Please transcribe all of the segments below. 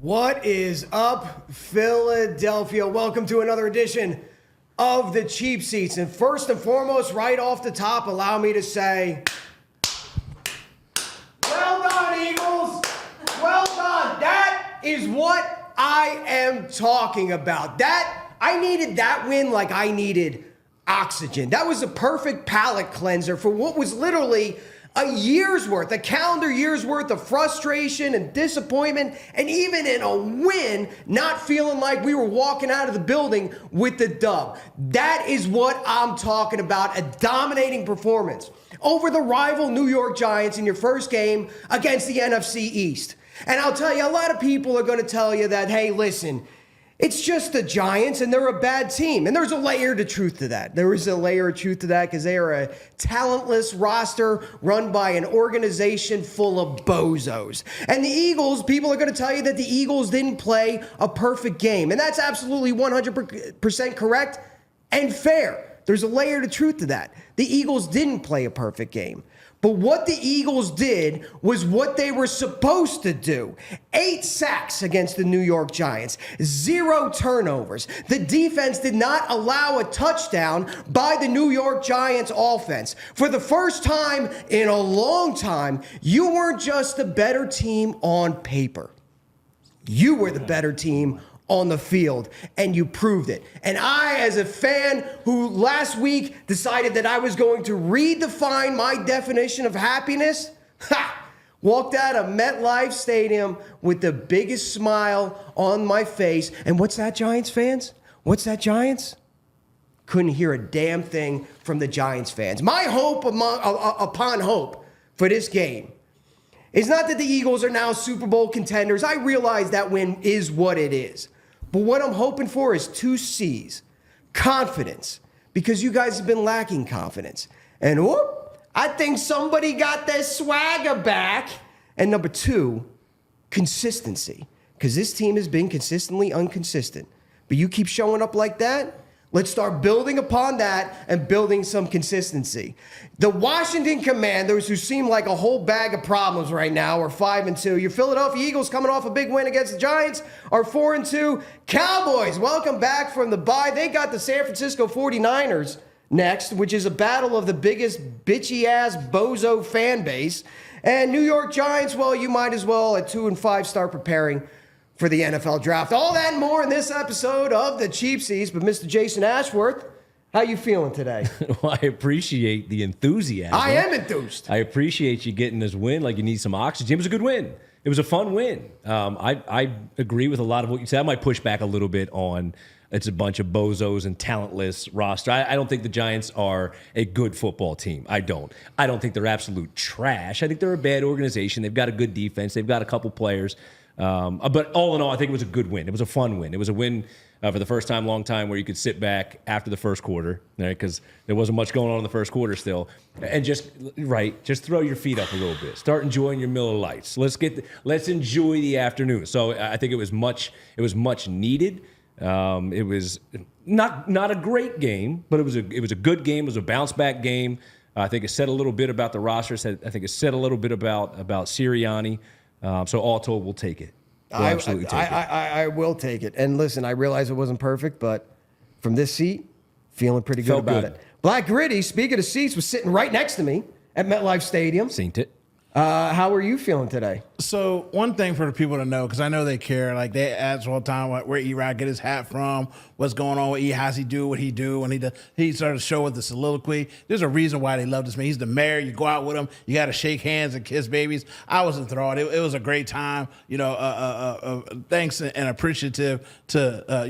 What is up, Philadelphia? Welcome to another edition of the Cheap Seats. And first and foremost, right off the top, allow me to say, well done, Eagles. Well done. That is what I am talking about. I needed that win like I needed oxygen. That was a perfect palate cleanser for what was literally a year's worth, a calendar year's worth of frustration and disappointment, and even in a win, not feeling like we were walking out of the building with the dub. That is what I'm talking about, a dominating performance over the rival New York Giants in your first game against the NFC East. And I'll tell you, a lot of people are going to tell you that, hey, listen, it's just the Giants, and they're a bad team. And there's a layer to truth to that. There is a layer of truth to that because they are a talentless roster run by an organization full of bozos. And the Eagles, people are going to tell you that the Eagles didn't play a perfect game. And that's absolutely 100% correct and fair. There's a layer to truth to that. The Eagles didn't play a perfect game. But what the Eagles did was what they were supposed to do. 8 sacks against the New York Giants, 0 turnovers. The defense did not allow a touchdown by the New York Giants offense. For the first time in a long time, you weren't just the better team on paper. You were the better team on the field, and you proved it. And I, as a fan who last week decided that I was going to redefine my definition of happiness, walked out of MetLife Stadium with the biggest smile on my face. And what's that, Giants fans? What's that, Giants? Couldn't hear a damn thing from the Giants fans. My hope upon hope for this game is not that the Eagles are now Super Bowl contenders. I realize that win is what it is. But what I'm hoping for is 2 C's. Confidence, because you guys have been lacking confidence. And whoop, I think somebody got their swagger back. And number 2, consistency, because this team has been consistently inconsistent. But you keep showing up like that, let's start building upon that and building some consistency. The Washington Commanders, who seem like a whole bag of problems right now, are 5-2. Your Philadelphia Eagles, coming off a big win against the Giants, are 4-2. Cowboys, welcome back from the bye. They got the San Francisco 49ers next, which is a battle of the biggest bitchy-ass bozo fan base. And New York Giants, well, you might as well at 2-5 start preparing for the NFL draft. All that and more in this episode of the Cheap Seats. But Mr. Jason Ashworth, how you feeling today? Well, I appreciate the enthusiasm. I am enthused. I appreciate you getting this win like you need some oxygen. It was a good win. It was a fun win. I agree with a lot of what you said. I might push back a little bit on it's a bunch of bozos and talentless roster. I don't think the Giants are a good football team. I don't think they're absolute trash. I think they're a bad organization. They've got a good defense. They've got a couple players. But all in all, I think it was a good win. It was a fun win. It was a win for the first time, long time, where you could sit back after the first quarter, right? Because there wasn't much going on in the first quarter still, and just throw your feet up a little bit. Start enjoying your Miller Lights. Let's enjoy the afternoon. So I think it was much needed. It was not a great game, but it was a good game. It was a bounce back game. I think it said a little bit about the roster. I think it said a little bit about Sirianni. So all told, we'll take it. We'll absolutely take it. I will take it. And listen, I realize it wasn't perfect, but from this seat, feeling pretty good about it. Black Gritty, speaking of seats, was sitting right next to me at MetLife Stadium. Seen it. How are you feeling today? So one thing for the people to know, because I know they care, like they ask all the time where E-Rod get his hat from, what's going on with E, how's he do what he do, and he started to show with the soliloquy. There's a reason why they love this man. He's the mayor. You go out with him, you got to shake hands and kiss babies. I was enthralled. It was a great time. Thanks and appreciative to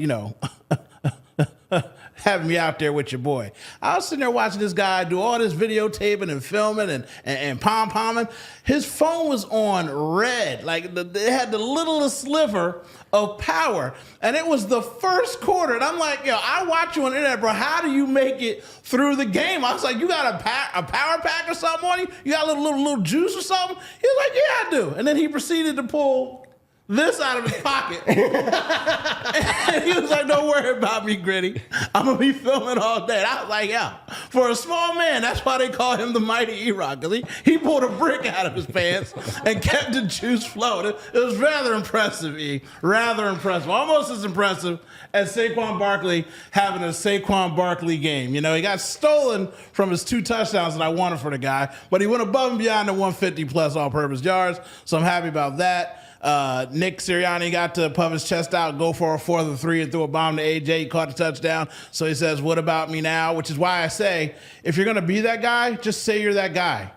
having me out there with your boy. I was sitting there watching this guy do all this videotaping and filming and pom-pomming. His phone was on red. Like, it had the littlest sliver of power. And it was the first quarter. And I'm like, yo, I watch you on the internet, bro. How do you make it through the game? I was like, you got a power pack or something on you? You got a little juice or something? He was like, yeah, I do. And then he proceeded to pull this out of his pocket. And he was like, don't worry about me, Gritty. I'm going to be filming all day. And I was like, yeah, for a small man, that's why they call him the mighty E-Rock, because he pulled a brick out of his pants and kept the juice flowing. It was rather impressive, E. Rather impressive. Almost as impressive as Saquon Barkley having a Saquon Barkley game. You know, he got stolen from his 2 touchdowns that I wanted for the guy, but he went above and beyond the 150-plus all-purpose yards, so I'm happy about that. Nick Sirianni got to puff his chest out, go for a 4th and 3 and threw a bomb to AJ. He caught the touchdown. So he says, what about me now? Which is why I say, if you're going to be that guy, just say you're that guy.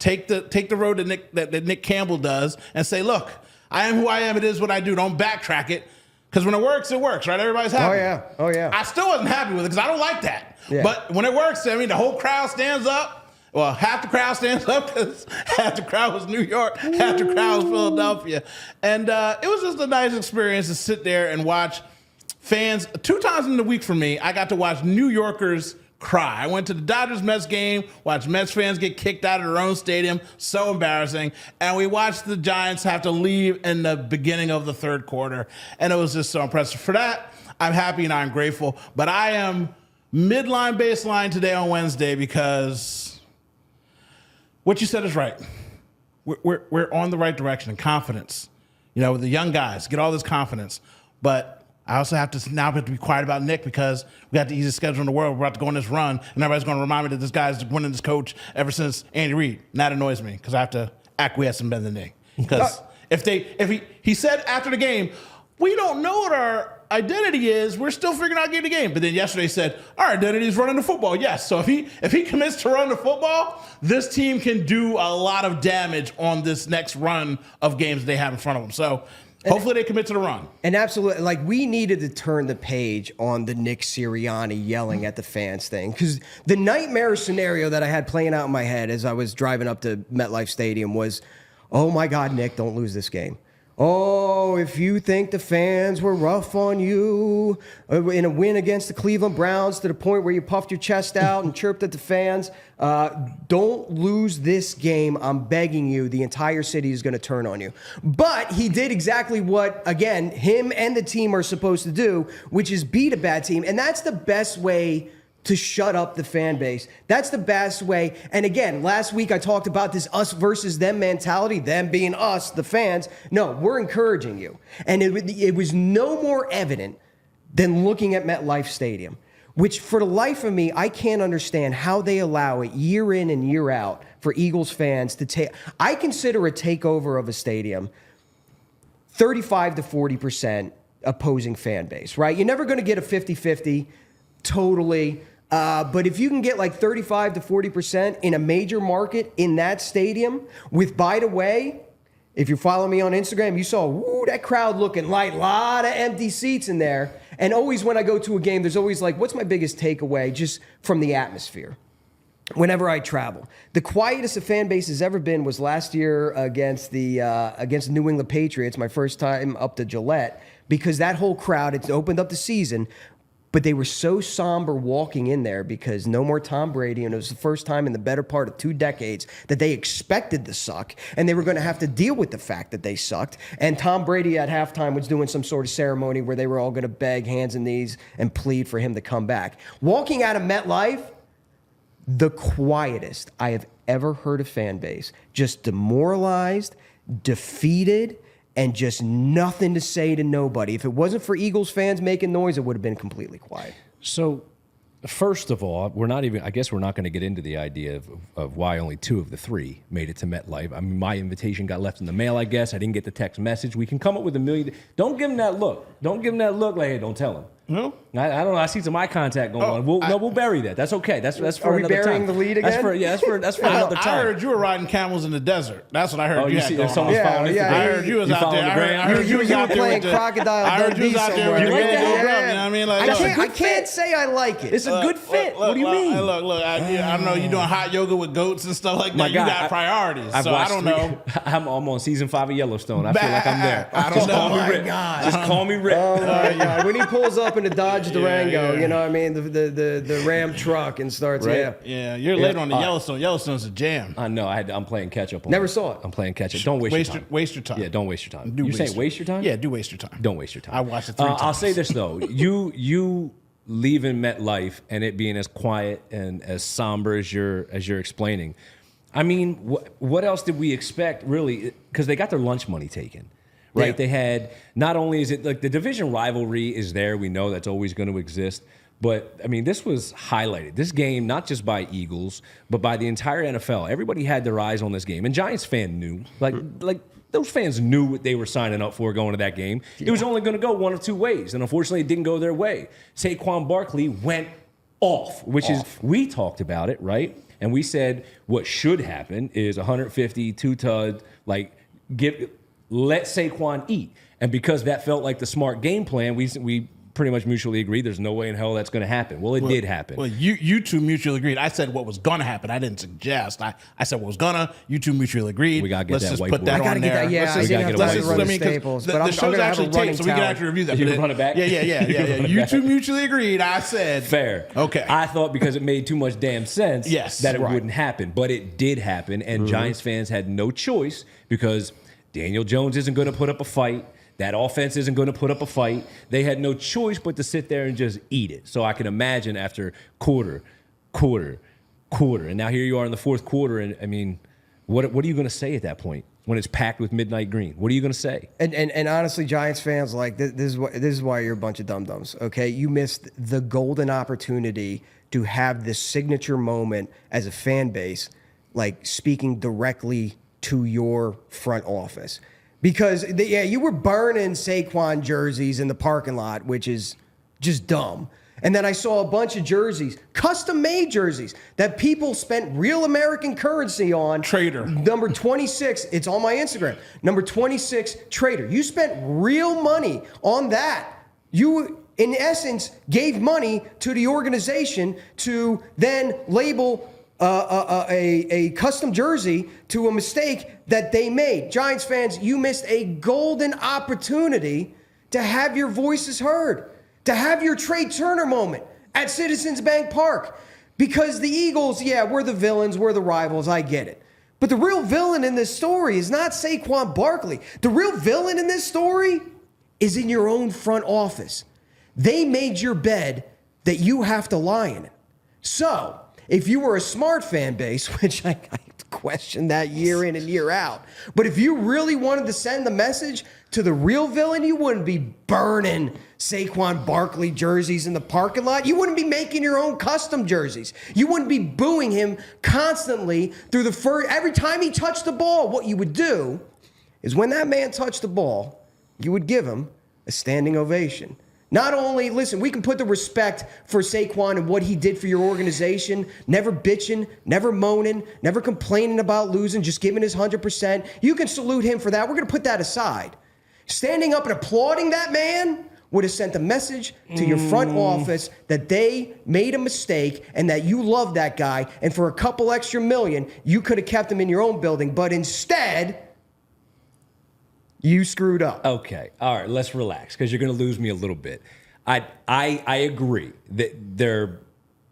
Take the road that Nick Campbell does and say, look, I am who I am. It is what I do. Don't backtrack it. Because when it works, right? Everybody's happy. Oh, yeah. I still wasn't happy with it because I don't like that. Yeah. But when it works, I mean, the whole crowd stands up. Well, half the crowd stands up because half the crowd was New York, half the crowd was Philadelphia. And it was just a nice experience to sit there and watch fans. 2 times in the week for me, I got to watch New Yorkers cry. I went to the Dodgers-Mets game, watched Mets fans get kicked out of their own stadium. So embarrassing. And we watched the Giants have to leave in the beginning of the 3rd quarter. And it was just so impressive. For that, I'm happy and I'm grateful. But I am midline baseline today on Wednesday because what you said is right. We're on the right direction and confidence. You know, with the young guys, get all this confidence. But I also have to be quiet about Nick because we got the easiest schedule in the world. We're about to go on this run, and everybody's going to remind me that this guy's winning this coach ever since Andy Reid. And that annoys me because I have to acquiesce and bend the knee. Because if he said after the game, we don't know what our identity is. We're still figuring out getting the game. But then yesterday said, our identity is running the football. Yes. So if he commits to run the football, this team can do a lot of damage on this next run of games they have in front of them. So hopefully they commit to the run. And absolutely, like, we needed to turn the page on the Nick Sirianni yelling at the fans thing. Because the nightmare scenario that I had playing out in my head as I was driving up to MetLife Stadium was, oh my God, Nick, don't lose this game. Oh, if you think the fans were rough on you in a win against the Cleveland Browns to the point where you puffed your chest out and chirped at the fans, don't lose this game. I'm begging you. The entire city is going to turn on you. But he did exactly what, again, him and the team are supposed to do, which is beat a bad team. And that's the best way to shut up the fan base. That's the best way. And again, last week I talked about this us versus them mentality, them being us, the fans. No, we're encouraging you. And it was no more evident than looking at MetLife Stadium, which for the life of me, I can't understand how they allow it year in and year out for Eagles fans to take. I consider a takeover of a stadium 35 to 40% opposing fan base, right? You're never going to get a 50-50 totally. But if you can get like 35 to 40% in a major market in that stadium with, by the way, if you follow me on Instagram, you saw, that crowd looking like a lot of empty seats in there. And always when I go to a game, there's always like, what's my biggest takeaway just from the atmosphere? Whenever I travel, the quietest a fan base has ever been was last year against the New England Patriots, my first time up to Gillette, because that whole crowd, it opened up the season. But they were so somber walking in there because no more Tom Brady, and it was the first time in the better part of 2 decades that they expected to suck, and they were going to have to deal with the fact that they sucked. And Tom Brady at halftime was doing some sort of ceremony where they were all going to beg hands and knees and plead for him to come back. Walking out of MetLife, the quietest I have ever heard a fan base, just demoralized, defeated, and just nothing to say to nobody. If it wasn't for Eagles fans making noise, it would have been completely quiet. So, first of all, I guess we're not going to get into the idea of why only 2 of the 3 made it to MetLife. I mean, my invitation got left in the mail, I guess. I didn't get the text message. We can come up with a million. Don't give him that look. Don't give him that look like, hey, don't tell him. No? I don't know. I see some eye contact going on. We'll bury that. That's okay. That's for Are we another burying time. the lead again? That's for another time. I heard you were riding camels in the desert. That's what I heard. Oh, you had see, going someone's on. following Instagram. Yeah, I heard you was out following there. the gram? I heard you was You out were there playing with the Crocodile I heard you was Dundee out there somewhere. with the You like Really that? Good You know what I mean? Like, I can't say I like it. It's a good fit. What do you mean? Look. I know you're doing hot yoga with goats and stuff like that. My You God, got priorities. I've So I watched don't know. I'm on season 5 of Yellowstone. I feel like I'm there. I don't Just know. call me Oh, my Rick. God. Just call me Rick. Oh my God! When he pulls up in a Dodge Durango, yeah. you know what I mean, the Ram truck, and starts, Right. Yeah, you're late on the Yellowstone. Yellowstone's a jam. I know. I'm playing catch up. Never saw it. I'm playing catch up. Don't waste your time. Waste your time. Yeah, don't waste your time. Do You saying waste your time? Yeah, do waste your time. Don't waste your time. I watched it 3 times. I'll say this though: you leaving MetLife and it being as quiet and as somber as you're explaining. I mean, what else did we expect, really? Because they got their lunch money taken, right? Yeah. They had, not only is it like the division rivalry is there, we know that's always going to exist. But I mean, this was highlighted. This game, not just by Eagles, but by the entire NFL. Everybody had their eyes on this game, and Giants fan knew, like those fans knew what they were signing up for going to that game. Yeah. It was only going to go one of two ways, and unfortunately, it didn't go their way. Saquon Barkley went off, which is, we talked about it, right? And we said what should happen is 150, 2 TUD, like let Saquon eat. And because that felt like the smart game plan, we pretty much mutually agreed there's no way in hell that's going to happen. Well, it did happen. Well, you two mutually agreed. I said what was going to happen. I didn't suggest. I said what was going to. You two mutually agreed. We got to get Let's that just whiteboard. put that I gotta on get there. that. Yeah, Let's I just, didn't have let's to just- run I the mean, 'cause Staples, the but I'm show's going to have actually a taped, running so we can tally. actually review that. You can run it back? Yeah. You two mutually agreed. I said Fair. Okay. I thought because it made too much damn sense Yes, that it right. wouldn't happen. But it did happen, and Giants fans had no choice because Daniel Jones isn't going to put up a fight. That offense isn't going to put up a fight. They had no choice but to sit there and just eat it. So I can imagine after quarter, and now here you are in the fourth quarter, and I mean, what are you going to say at that point when it's packed with midnight green? What are you going to say? And honestly, Giants fans, like this is why you're a bunch of dum-dums, okay? You missed the golden opportunity to have this signature moment as a fan base, like speaking directly to your front office. Because, you were burning Saquon jerseys in the parking lot, which is just dumb. And then I saw a bunch of jerseys, custom-made jerseys, that people spent real American currency on. Trader. Number 26, it's on my Instagram. Number 26, Trader. You spent real money on that. You, in essence, gave money to the organization to then label a custom jersey to a mistake that they made. Giants fans, you missed a golden opportunity to have your voices heard, to have your Trey Turner moment at Citizens Bank Park. Because the Eagles, we're the villains, we're the rivals, I get it. But the real villain in this story is not Saquon Barkley. The real villain in this story is in your own front office. They made your bed that you have to lie in it. So, if you were a smart fan base, which I question that year in and year out, but if you really wanted to send the message to the real villain, you wouldn't be burning Saquon Barkley jerseys in the parking lot. You wouldn't be making your own custom jerseys. You wouldn't be booing him constantly through every time he touched the ball. What you would do is when that man touched the ball, you would give him a standing ovation. Not only, listen, we can put the respect for Saquon and what he did for your organization, never bitching, never moaning, never complaining about losing, just giving his 100%. You can salute him for that. We're going to put that aside. Standing up and applauding that man would have sent a message to your front office that they made a mistake and that you love that guy, and for a couple extra million, you could have kept him in your own building, but instead, you screwed up. Okay. All right. Let's relax because you're going to lose me a little bit. I agree that their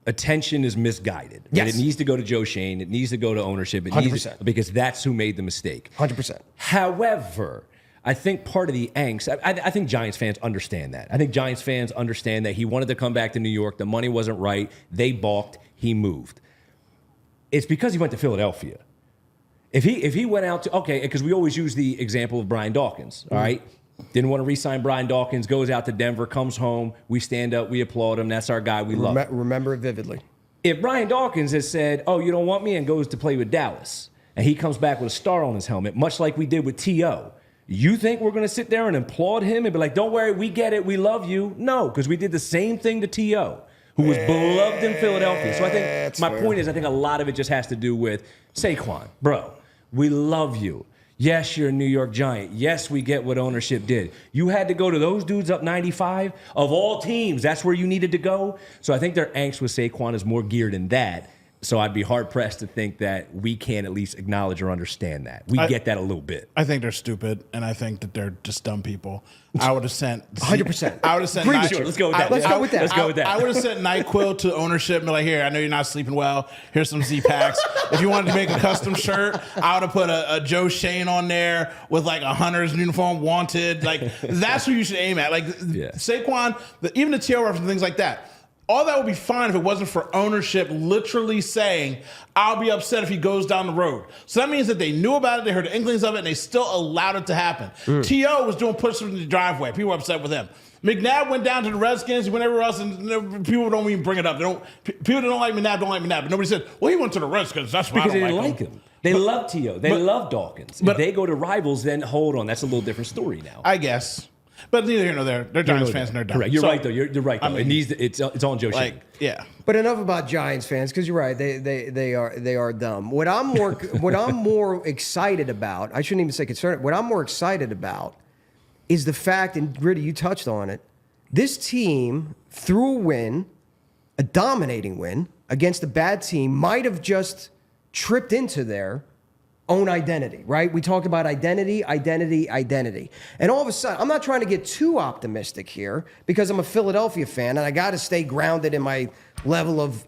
attention is misguided. Yes. Right? It needs to go to Joe Shane. It needs to go to ownership. It 100%. needs to, because that's who made the mistake. 100%. However, I think part of the angst, I think Giants fans understand that. I think Giants fans understand that he wanted to come back to New York. The money wasn't right. They balked. He moved. It's because he went to Philadelphia. If he went out to, okay, because we always use the example of Brian Dawkins, all right? Didn't want to re-sign Brian Dawkins, goes out to Denver, comes home, we stand up, we applaud him, that's our guy, we love him. Remember it vividly. If Brian Dawkins has said, oh, you don't want me, and goes to play with Dallas, and he comes back with a star on his helmet, much like we did with T.O., you think we're going to sit there and applaud him and be like, don't worry, we get it, we love you? No, because we did the same thing to T.O., who was beloved in Philadelphia. So I think my point is, I think a lot of it just has to do with Saquon, bro. We love you. Yes, you're a New York Giant. Yes, we get what ownership did. You had to go to those dudes up 95 of all teams. That's where you needed to go. So I think their angst with Saquon is more geared in that. So I'd be hard-pressed to think that we can't at least acknowledge or understand that. We get that a little bit. I think they're stupid, and I think that they're just dumb people. I would have sent 100%. I would have sent. Sure, let's go with that. Let's go with that. Let's go with that. I would have sent NyQuil to ownership and be like, here, I know you're not sleeping well. Here's some Z-Packs. If you wanted to make a custom shirt, I would have put a Joe Shane on there with like a Hunter's uniform, wanted. Like, that's who you should aim at. Like, Saquon, even the TL reference and things like that. All that would be fine if it wasn't for ownership literally saying, I'll be upset if he goes down the road. So that means that they knew about it, they heard the inklings of it, and they still allowed it to happen. T.O. was doing push-ups in the driveway. People were upset with him. McNabb went down to the Redskins, he went everywhere else, and people don't even bring it up. People that don't like McNabb don't like McNabb. But nobody said, well, he went to the Redskins. That's why because I don't they didn't like him. They love T.O. They love Dawkins. If they go to rivals, then hold on. That's a little different story now. I guess. But neither here nor there. They're Giants fans and they're dumb. Correct. You're right, though. You're right, though. I mean, it's on Joe Shane. Yeah. But enough about Giants fans, because you're right. They are dumb. What I'm more excited about, I shouldn't even say concerned. What I'm more excited about is the fact, and Gritty, you touched on it. This team, through a win, a dominating win against a bad team, might have just tripped into their own identity, right? We talked about identity. And all of a sudden, I'm not trying to get too optimistic here because I'm a Philadelphia fan and I got to stay grounded in my level of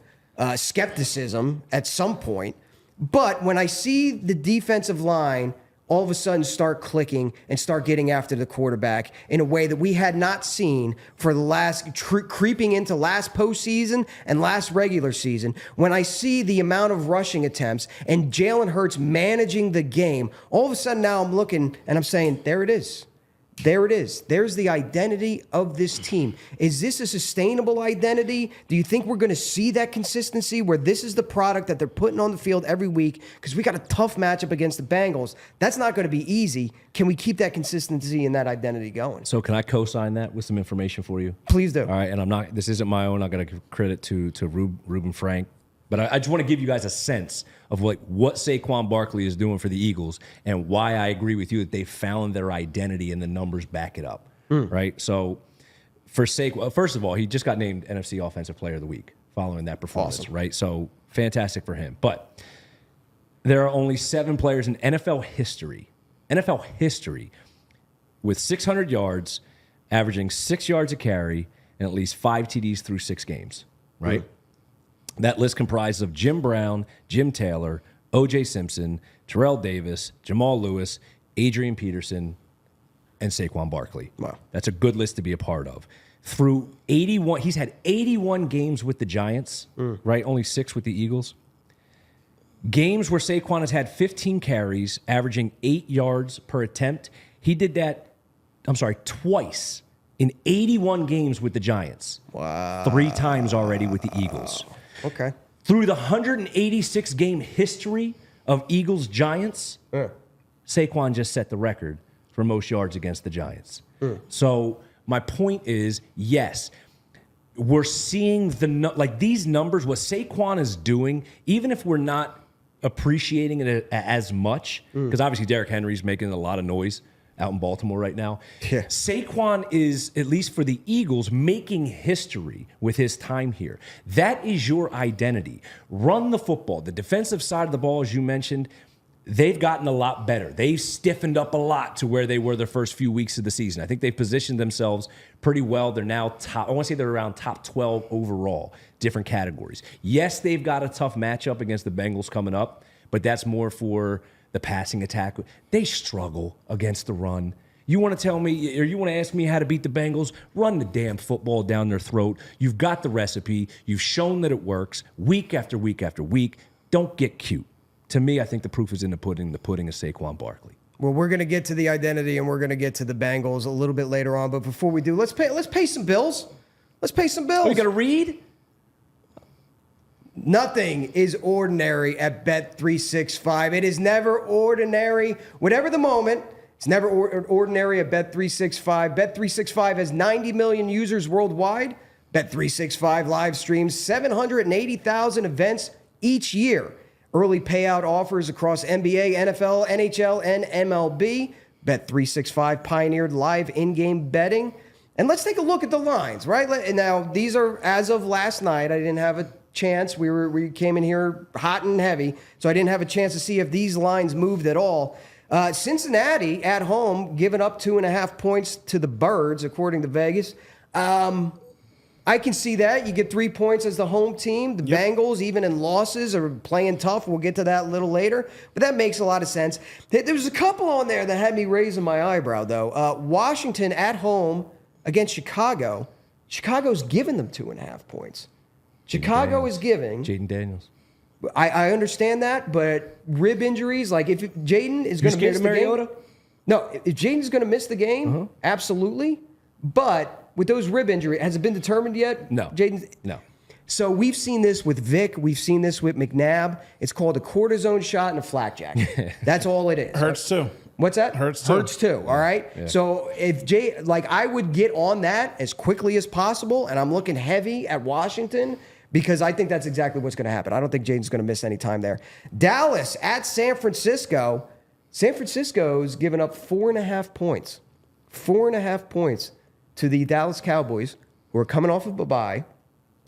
skepticism at some point. But when I see the defensive line all of a sudden start clicking and start getting after the quarterback in a way that we had not seen for the last creeping into last postseason and last regular season. When I see the amount of rushing attempts and Jalen Hurts managing the game, all of a sudden now I'm looking and I'm saying, there it is. There it is. There's the identity of this team. Is this a sustainable identity? Do you think we're going to see that consistency where this is the product that they're putting on the field every week? Because we got a tough matchup against the Bengals. That's not going to be easy. Can we keep that consistency and that identity going? So can I co-sign that with some information for you? Please do. All right, and this isn't my own. I'm going to give credit to Ruben Frank. But I just want to give you guys a sense of what Saquon Barkley is doing for the Eagles and why I agree with you that they found their identity and the numbers back it up, right? So for Saquon, first of all, he just got named NFC Offensive Player of the Week following that performance, right? So fantastic for him. But there are only 7 players in NFL history with 600 yards, averaging 6 yards a carry, and at least 5 TDs through 6 games, right? That list comprises of Jim Brown, Jim Taylor, O.J. Simpson, Terrell Davis, Jamal Lewis, Adrian Peterson, and Saquon Barkley. Wow. That's a good list to be a part of. Through 81, he's had 81 games with the Giants, right? Only 6 with the Eagles. Games where Saquon has had 15 carries, averaging 8 yards per attempt. He did that, twice in 81 games with the Giants. Wow. 3 times already with the Eagles. Okay. Through the 186-game history of Eagles-Giants, Saquon just set the record for most yards against the Giants. So my point is, yes, we're seeing these numbers, what Saquon is doing, even if we're not appreciating it as much, because obviously Derrick Henry's making a lot of noise out in Baltimore right now. Yeah. Saquon is, at least for the Eagles, making history with his time here. That is your identity. Run the football. The defensive side of the ball, as you mentioned, they've gotten a lot better. They've stiffened up a lot to where they were the first few weeks of the season. I think they've positioned themselves pretty well. They're now top, I want to say they're around top 12 overall, different categories. Yes, they've got a tough matchup against the Bengals coming up, but that's more for the passing attack. They struggle against the run. You want to tell me, or you want to ask me how to beat the Bengals? Run the damn football down their throat. You've got the recipe. You've shown that it works week after week after week. Don't get cute. To me, I think the proof is in the pudding. The pudding is Saquon Barkley. Well, we're going to get to the identity and we're going to get to the Bengals a little bit later on. But before we do, let's pay some bills. Let's pay some bills. Oh, you got to read? Nothing is ordinary at Bet365. It is never ordinary. Whatever the moment, it's never ordinary at Bet365. Bet365 has 90 million users worldwide. Bet365 live streams 780,000 events each year. Early payout offers across NBA, NFL, NHL, and MLB. Bet365 pioneered live in-game betting. And let's take a look at the lines, right? Now, these are as of last night. I didn't have a chance. We came in here hot and heavy, so I didn't have a chance to see if these lines moved at all. Cincinnati at home giving up 2.5 points to the Birds, according to Vegas. I can see that. You get 3 points as the home team. The Bengals, even in losses, are playing tough. We'll get to that a little later. But that makes a lot of sense. There was a couple on there that had me raising my eyebrow, though. Washington at home against Chicago. Chicago's giving them 2.5 points. Chicago is giving. Jaden Daniels. I understand that, but rib injuries, like if Jaden is going to miss the game. No, if Jaden's going to miss the game, absolutely. But with those rib injuries, has it been determined yet? No. Jaden? No. So we've seen this with Vic. We've seen this with McNabb. It's called a cortisone shot and a flak jacket. That's all it is. Hurts too. What's that? Hurts too. Hurts too. All right. Yeah. So if I would get on that as quickly as possible, and I'm looking heavy at Washington because I think that's exactly what's going to happen. I don't think Jaden's going to miss any time there. Dallas at San Francisco. San Francisco's given up 4.5 points. 4.5 points to the Dallas Cowboys, who are coming off of a bye.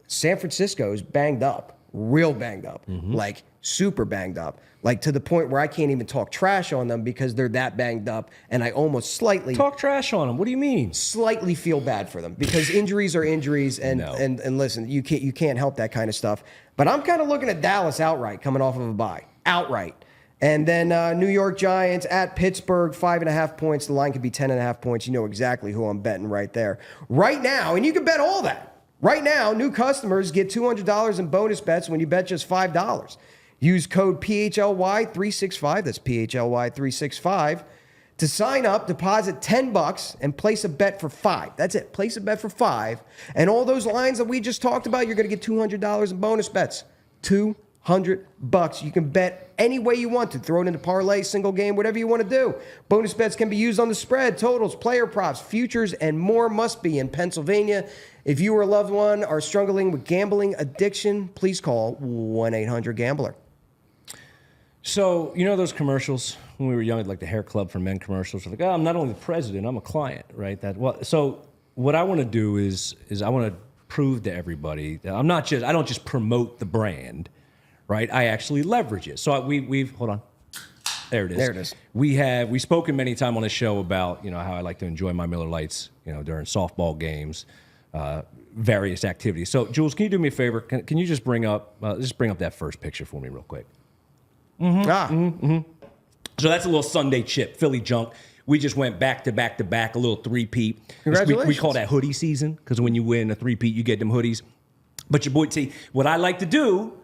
San Francisco's banged up, real banged up, like super banged up, like to the point where I can't even talk trash on them because they're that banged up, and I almost slightly talk trash on them. What do you mean? Slightly feel bad for them because injuries are injuries, and and listen, you can't help that kind of stuff. But I'm kind of looking at Dallas outright, coming off of a bye, outright. And then New York Giants at Pittsburgh, 5.5 points. The line could be 10.5 points. You know exactly who I'm betting right there. Right now, and you can bet all that. Right now, new customers get $200 in bonus bets when you bet just $5. Use code PHLY365, that's PHLY365, to sign up, deposit $10, and place a bet for $5. That's it. Place a bet for $5. And all those lines that we just talked about, you're going to get $200 in bonus bets. $200. You can bet any way you want to. Throw it into parlay, single game, whatever you want to do. Bonus bets can be used on the spread, totals, player props, futures, and more. Must be in Pennsylvania. If you or a loved one are struggling with gambling addiction, please call 1-800-GAMBLER. So, you know those commercials when we were young, like the Hair Club for Men commercials? Like, I'm not only the president, I'm a client, right? So what I want to do is I want to prove to everybody that I don't just promote the brand. Right, I actually leverage it. So we've hold on, there it is. There it is. We've spoken many times on the show about how I like to enjoy my Miller Lights, during softball games, various activities. So Jules, can you do me a favor? Can you just bring up that first picture for me real quick? So that's a little Sunday chip, Philly junk. We just went back to back to back, a little three-peat. Congratulations. We call that hoodie season because when you win a three-peat, you get them hoodies. But your boy, see, what I like to do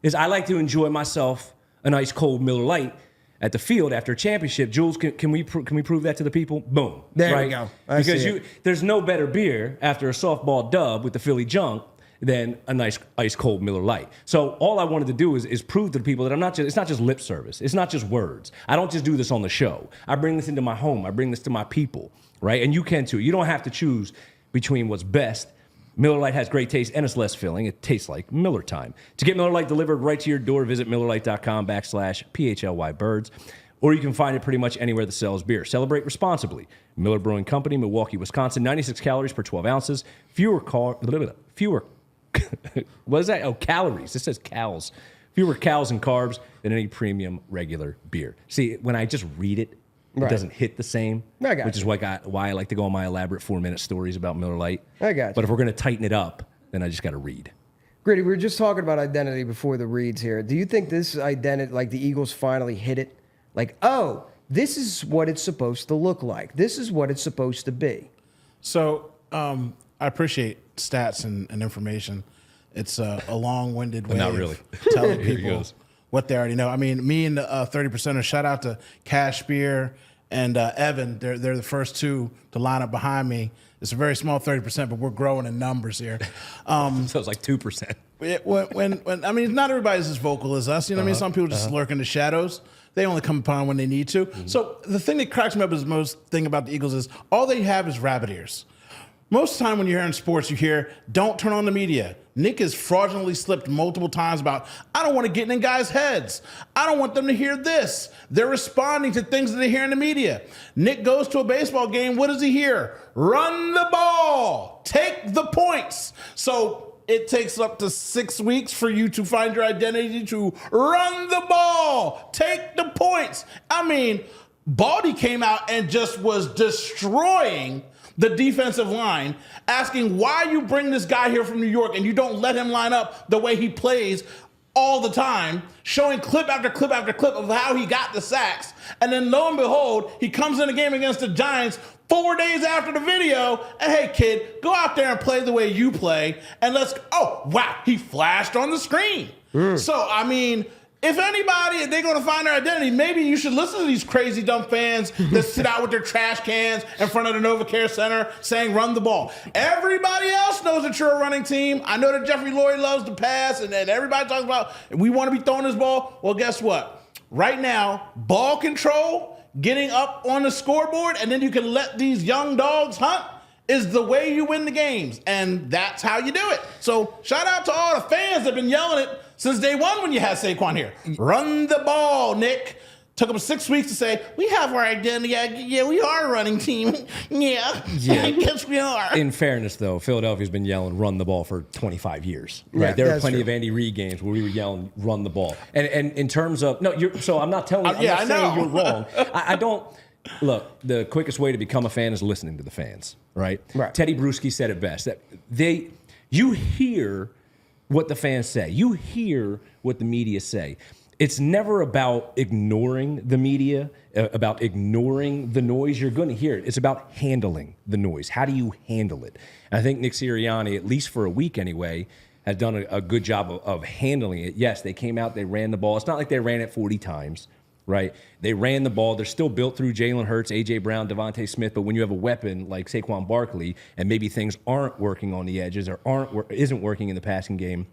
is I like to enjoy myself a nice cold Miller Lite at the field after a championship. Jules, can we prove that to the people? Boom. There we go. Because there's no better beer after a softball dub with the Philly junk than a nice ice cold Miller Lite. So all I wanted to do is prove to the people that it's not just lip service. It's not just words. I don't just do this on the show. I bring this into my home. I bring this to my people, right? And you can too. You don't have to choose between what's best. Miller Lite has great taste and it's less filling. It tastes like Miller time. To get Miller Lite delivered right to your door, visit MillerLite.com/PHLY-Birds. Or you can find it pretty much anywhere that sells beer. Celebrate responsibly. Miller Brewing Company, Milwaukee, Wisconsin. 96 calories per 12 ounces. Fewer what is that? Oh, calories. This says cals. Fewer calories and carbs than any premium regular beer. See, when I just read it, it doesn't hit the same, which is why I like to go on my elaborate 4-minute stories about Miller Lite. I got you. But if we're going to tighten it up, then I just got to read. Gritty, we were just talking about identity before the reads here. Do you think this identity, like the Eagles finally hit it? Like, oh, this is what it's supposed to look like. This is what it's supposed to be. So I appreciate stats and information. It's a long-winded way not really. of telling people what they already know. I mean, me and the 30%ers, shout out to Cash Beer and Evan. They're the first two to line up behind me. It's a very small 30%, but we're growing in numbers here. So it's like 2%. When I mean, not everybody's as vocal as us. You know what I mean? Some people just lurk in the shadows. They only come upon when they need to. So the thing that cracks me up is the most thing about the Eagles is all they have is rabbit ears. Most of the time when you're in sports, you hear, don't turn on the media. Nick has fraudulently slipped multiple times about, I don't want to get in guys' heads. I don't want them to hear this. They're responding to things that they hear in the media. Nick goes to a baseball game. What does he hear? Run the ball. Take the points. So it takes up to 6 weeks for you to find your identity to run the ball. Take the points. I mean, Baldy came out and just was destroying the defensive line, asking why you bring this guy here from New York and you don't let him line up the way he plays all the time, showing clip after clip after clip of how he got the sacks. And then lo and behold, he comes in a game against the Giants 4 days after the video, and hey kid, go out there and play the way you play, and oh wow, he flashed on the screen. So I mean, if anybody, they're going to find their identity, maybe you should listen to these crazy dumb fans that sit out with their trash cans in front of the NovaCare Center saying run the ball. Everybody else knows that you're a running team. I know that Jeffrey Lurie loves to pass, and everybody talks about we want to be throwing this ball. Well, guess what? Right now, ball control, getting up on the scoreboard, and then you can let these young dogs hunt is the way you win the games, and that's how you do it. So shout out to all the fans that have been yelling it since day one when you had Saquon here. Run the ball, Nick. Took them 6 weeks to say, we have our identity. Yeah, we are a running team. Yeah, I guess we are. In fairness, though, Philadelphia's been yelling run the ball for 25 years. Right? There are plenty of Andy Reid games where we were yelling run the ball. And in terms of, so I'm not telling you, I'm not saying you're wrong. I don't. Look, the quickest way to become a fan is listening to the fans, right? Teddy Bruschi said it best. That you hear what the fans say. You hear what the media say. It's never about ignoring the media, about ignoring the noise. You're going to hear it. It's about handling the noise. How do you handle it? And I think Nick Sirianni, at least for a week anyway, has done a good job of handling it. Yes, they came out, they ran the ball. It's not like they ran it 40 times. Right? They ran the ball. They're still built through Jalen Hurts, A.J. Brown, Devontae Smith. But when you have a weapon like Saquon Barkley and maybe things aren't working on the edges or isn't working in the passing game,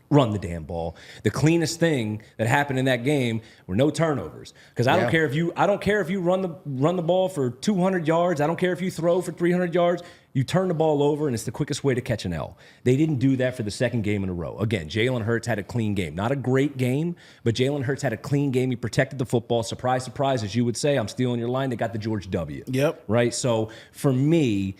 run the damn ball. The cleanest thing that happened in that game were no turnovers. Because I don't care if you run the ball for 200 yards. I don't care if you throw for 300 yards. You turn the ball over, and it's the quickest way to catch an L. They didn't do that for the second game in a row. Again, Jalen Hurts had a clean game. Not a great game, but Jalen Hurts had a clean game. He protected the football. Surprise, surprise, as you would say. I'm stealing your line. They got the George W. Yep. Right? So for me,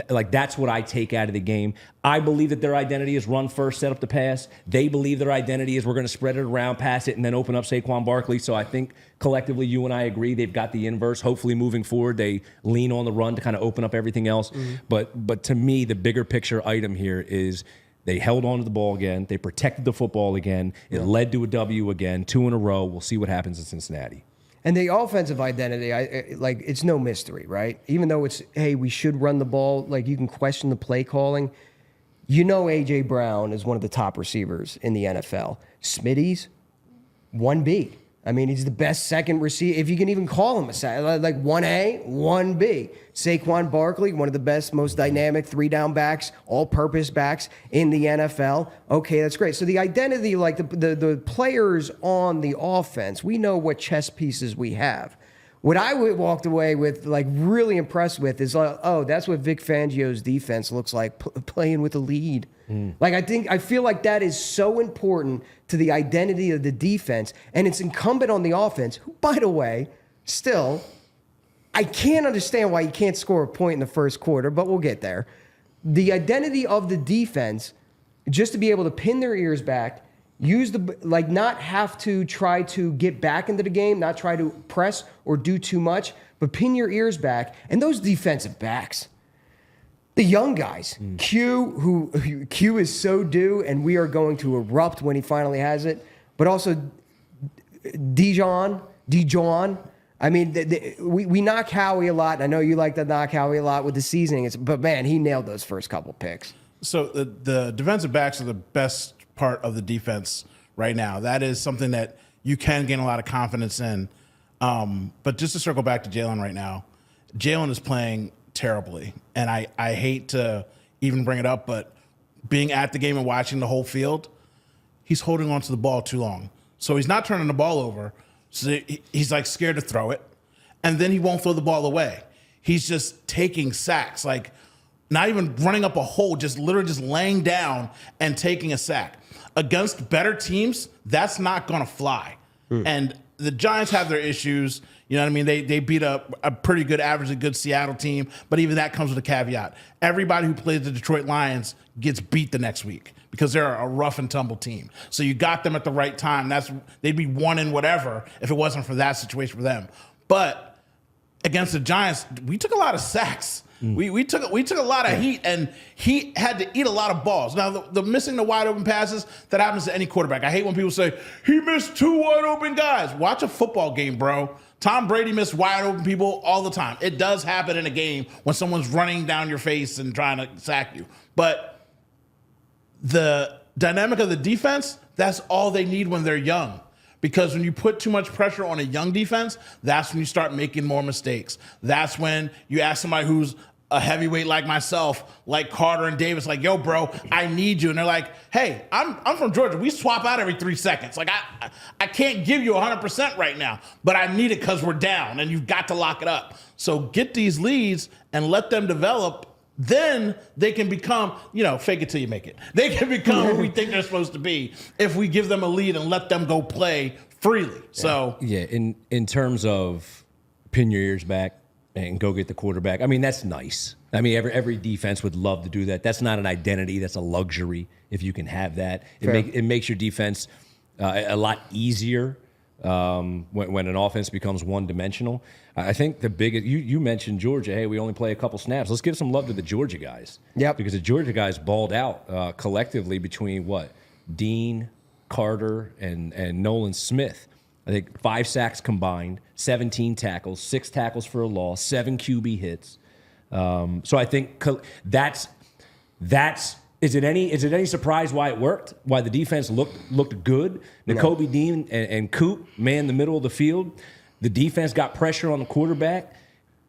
that's what I take out of the game. I believe that their identity is run first, set up the pass. They believe their identity is we're going to spread it around, pass it, and then open up Saquon Barkley. So I think collectively you and I agree they've got the inverse. Hopefully moving forward they lean on the run to kind of open up everything else. But to me, the bigger picture item here is they held on to the ball again. They protected the football again. It led to a W again, 2 in a row. We'll see what happens in Cincinnati. And the offensive identity, it's no mystery, right? Even though it's, hey, we should run the ball, like you can question the play calling. You know A.J. Brown is one of the top receivers in the NFL. Smitty's 1B. I mean, he's the best second receiver, if you can even call him a second, like 1A, 1B. Saquon Barkley, one of the best, most dynamic 3-down backs, all-purpose backs in the NFL. Okay, that's great. So the identity, like the players on the offense, we know what chess pieces we have. What I walked away with, like really impressed with, is that's what Vic Fangio's defense looks like playing with a lead. Like I feel like that is so important to the identity of the defense, and it's incumbent on the offense. Who, by the way, still, I can't understand why you can't score a point in the first quarter, but we'll get there. The identity of the defense, just to be able to pin their ears back, not have to try to get back into the game, not try to press or do too much, but pin your ears back. And those defensive backs, the young guys, Q is so due, and we are going to erupt when he finally has it. But also Dijon. I mean, we knock Howie a lot. I know you like to knock Howie a lot with the seasoning, but man, he nailed those first couple picks. So the defensive backs are the best part of the defense right now. That is something that you can gain a lot of confidence in. But just to circle back to Jalen right now, Jalen is playing terribly. And I hate to even bring it up, but being at the game and watching the whole field, he's holding on to the ball too long. So he's not turning the ball over. So he's like scared to throw it. And then he won't throw the ball away. He's just taking sacks. Like not even running up a hole, just literally just laying down and taking a sack. Against better teams, that's not going to fly. And the Giants have their issues. You know what I mean? They beat up a pretty good, averagely good Seattle team, but even that comes with a caveat. Everybody who plays the Detroit Lions gets beat the next week because they're a rough and tumble team. So you got them at the right time. They'd be 1 in whatever if it wasn't for that situation for them. But against the Giants, we took a lot of sacks. We took a lot of heat, and he had to eat a lot of balls. Now, the missing the wide open passes, that happens to any quarterback. I hate when people say, he missed 2 wide open guys. Watch a football game, bro. Tom Brady missed wide open people all the time. It does happen in a game when someone's running down your face and trying to sack you. But the dynamic of the defense, that's all they need when they're young. Because when you put too much pressure on a young defense, that's when you start making more mistakes. That's when you ask somebody who's a heavyweight like myself, like Carter and Davis, like, yo, bro, I need you. And they're like, hey, I'm from Georgia. We swap out every 3 seconds. Like, I can't give you 100% right now, but I need it because we're down, and you've got to lock it up. So get these leads and let them develop. Then they can become, fake it till you make it. They can become who we think they're supposed to be if we give them a lead and let them go play freely. So in terms of pin your ears back and go get the quarterback, I mean, that's nice. I mean, every defense would love to do that. That's not an identity. That's a luxury if you can have that. It makes your defense a lot easier when an offense becomes one-dimensional. I think the biggest, you mentioned Georgia. Hey, we only play a couple snaps. Let's give some love to the Georgia guys. Yep. Because the Georgia guys balled out collectively between Dean, Carter, and Nolan Smith. I think 5 sacks combined, 17 tackles, 6 tackles for a loss, 7 QB hits. So I think that's is it any surprise why it worked? Why the defense looked good? Nakobe Dean and Coop manned the middle of the field. The defense got pressure on the quarterback.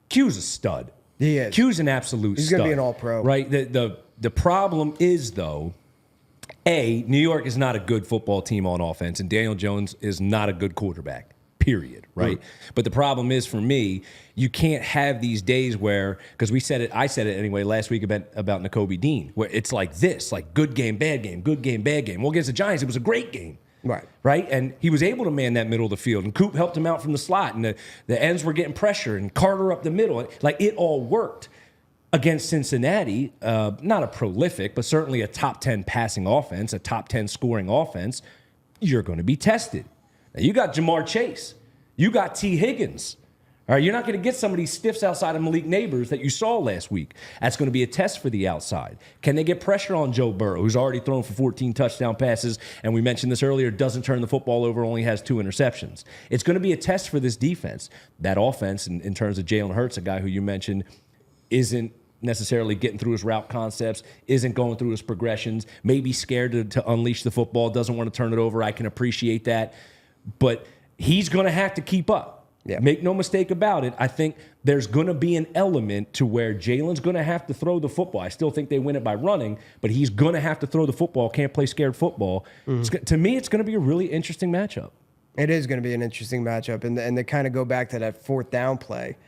Q's a stud. He is. Q's an absolute stud. He's going to be an all-pro. Right? The problem is, though, New York is not a good football team on offense, and Daniel Jones is not a good quarterback, period, right? But the problem is, for me, you can't have these days where, because I said it anyway last week about Nakobe Dean, where it's like this, like good game, bad game, good game, bad game. Well, against the Giants, it was a great game. Right? And he was able to man that middle of the field, and Coop helped him out from the slot, and the ends were getting pressure, and Carter up the middle. Like, it all worked. Against Cincinnati, not a prolific, but certainly a top 10 passing offense, a top 10 scoring offense, you're going to be tested. Now, you got Jamar Chase. You got T. Higgins. All right, you're not going to get some of these stiffs outside of Malik Neighbors that you saw last week. That's going to be a test for the outside. Can they get pressure on Joe Burrow, who's already thrown for 14 touchdown passes, and we mentioned this earlier, doesn't turn the football over, only has 2 interceptions. It's going to be a test for this defense. That offense, in terms of Jalen Hurts, a guy who you mentioned, isn't necessarily getting through his route concepts, isn't going through his progressions, maybe scared to unleash the football, doesn't want to turn it over. I can appreciate that. But he's going to have to keep up. Yeah. Make no mistake about it. I think there's going to be an element to where Jalen's going to have to throw the football. I still think they win it by running, but he's going to have to throw the football, can't play scared football. To me, it's going to be a really interesting matchup. It is going to be an interesting matchup. And they kind of go back to that 4th down play,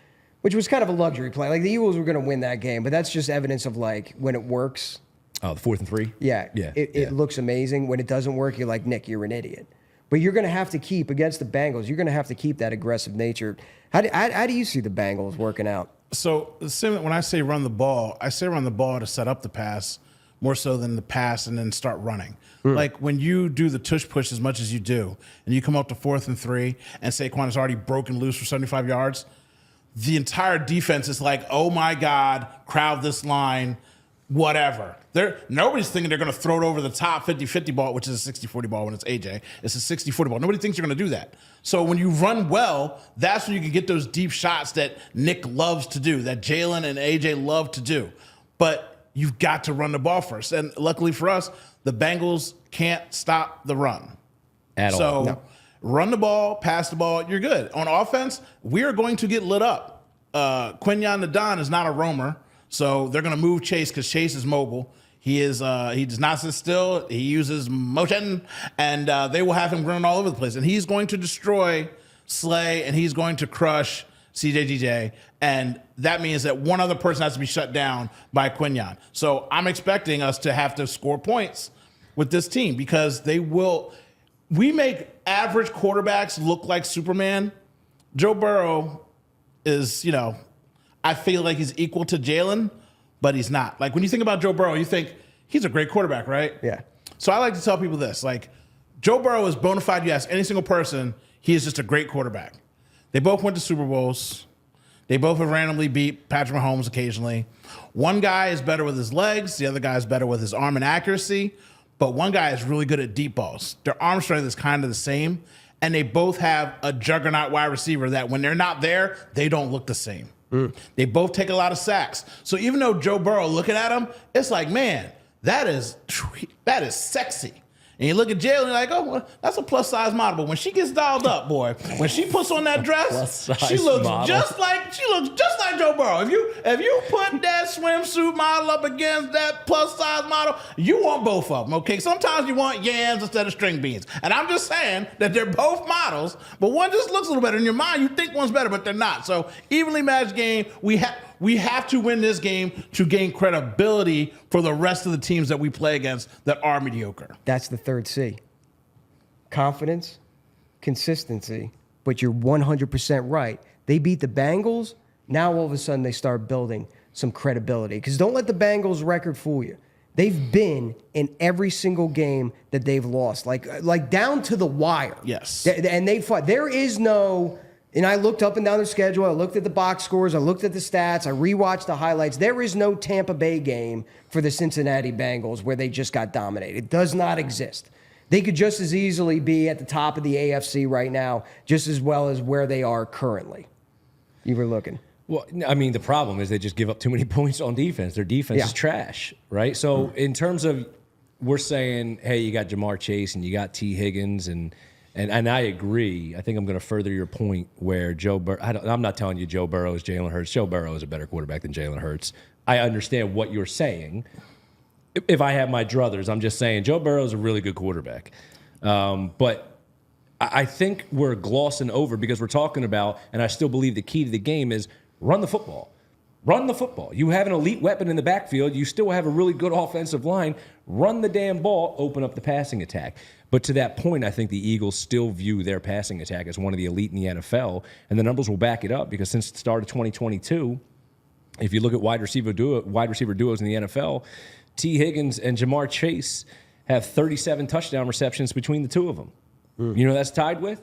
which was kind of a luxury play. Like, the Eagles were going to win that game, but that's just evidence of, like, when it works. Oh, the 4th and 3? Yeah. It looks amazing. When it doesn't work, you're like, Nick, you're an idiot. But you're going to have to keep, against the Bengals, you're going to have to keep that aggressive nature. How do you see the Bengals working out? So when I say run the ball, I say run the ball to set up the pass more so than the pass and then start running. Like, when you do the tush push as much as you do, and you come up to 4th and 3, and Saquon is already broken loose for 75 yards, the entire defense is like, oh my God, crowd this line, whatever. Nobody's thinking they're going to throw it over the top 50-50 ball, which is a 60-40 ball when it's AJ. It's a 60-40 ball. Nobody thinks you're going to do that. So when you run well, that's when you can get those deep shots that Nick loves to do, that Jalen and AJ love to do. But you've got to run the ball first. And luckily for us, the Bengals can't stop the run. At all. So run the ball, pass the ball, you're good. On offense, we are going to get lit up. Quinyon Nadon is not a roamer. So they're going to move Chase because Chase is mobile. He does not sit still. He uses motion, and they will have him running all over the place. And he's going to destroy Slay, and he's going to crush CJGJ, and that means that one other person has to be shut down by Quinyon. So I'm expecting us to have to score points with this team because they will. We make average quarterbacks look like Superman. Joe Burrow is, I feel like he's equal to Jalen, but he's not. Like when you think about Joe Burrow, you think he's a great quarterback, right? Yeah. So I like to tell people this, like Joe Burrow is bona fide. You ask any single person, he is just a great quarterback. They both went to Super Bowls. They both have randomly beat Patrick Mahomes occasionally. One guy is better with his legs. The other guy is better with his arm and accuracy. But one guy is really good at deep balls. Their arm strength is kind of the same. And they both have a juggernaut wide receiver that when they're not there, they don't look the same. They both take a lot of sacks. So even though Joe Burrow, looking at him, it's like, man, that is sexy. And you look at Jalen, you're like, oh, well, that's a plus size model. But when she gets dialed up, boy, when she puts on that dress, she looks just like Joe Burrow. If you put that swimsuit model up against that plus size model, you want both of them. Okay, sometimes you want yams instead of string beans. And I'm just saying that they're both models, but one just looks a little better in your mind. You think one's better, but they're not. So evenly matched game. We have to win this game to gain credibility for the rest of the teams that we play against that are mediocre. That's the third C. Confidence, consistency, but you're 100% right. They beat the Bengals. Now all of a sudden they start building some credibility. Because don't let the Bengals record fool you. They've been in every single game that they've lost, like down to the wire. Yes. And they fought. There is no... And I looked up and down their schedule. I looked at the box scores. I looked at the stats. I rewatched the highlights. There is no Tampa Bay game for the Cincinnati Bengals where they just got dominated. It does not exist. They could just as easily be at the top of the AFC right now, just as well as where they are currently. You were looking. Well, I mean, the problem is they just give up too many points on defense. Their defense is trash, right? So in terms of, we're saying, hey, you got Jamar Chase and you got T. Higgins and I agree. I think I'm going to further your point where I'm not telling you Joe Burrow is Jalen Hurts. Joe Burrow is a better quarterback than Jalen Hurts. I understand what you're saying. If I have my druthers, I'm just saying Joe Burrow is a really good quarterback. But I think we're glossing over because we're talking about, and I still believe the key to the game is run the football. Run the football. You have an elite weapon in the backfield. You still have a really good offensive line. Run the damn ball, open up the passing attack. But to that point, I think the Eagles still view their passing attack as one of the elite in the NFL, and the numbers will back it up because since the start of 2022, if you look at wide receiver duos in the NFL, T. Higgins and Jamar Chase have 37 touchdown receptions between the two of them. You know who that's tied with?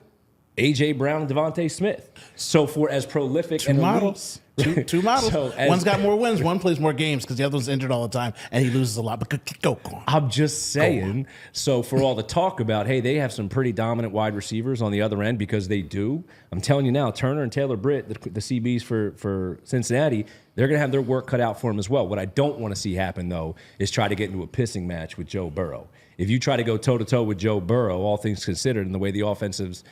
A.J. Brown and Devontae Smith. So for as prolific Two models. Two models. So one's got more wins. One plays more games because the other one's injured all the time, and he loses a lot. But go on. I'm just saying. So for all the talk about, hey, they have some pretty dominant wide receivers on the other end because they do. I'm telling you now, Turner and Taylor Britt, the CBs for Cincinnati, they're going to have their work cut out for them as well. What I don't want to see happen, though, is try to get into a pissing match with Joe Burrow. If you try to go toe-to-toe with Joe Burrow, all things considered, and the way the offenses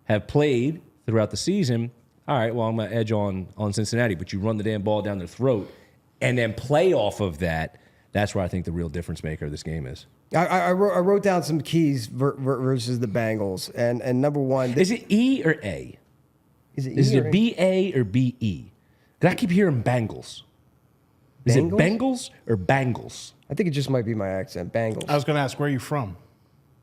have played throughout the season, all right, well, I'm going to edge on Cincinnati. But you run the damn ball down their throat and then play off of that, that's where I think the real difference maker of this game is. I wrote down some keys versus the Bengals. And number one... Is it E or A? Is it B-A or B-E? Because I keep hearing Bengals. Is it Bengals or Bangles? I think it just might be my accent. Bengals. I was going to ask, where are you from?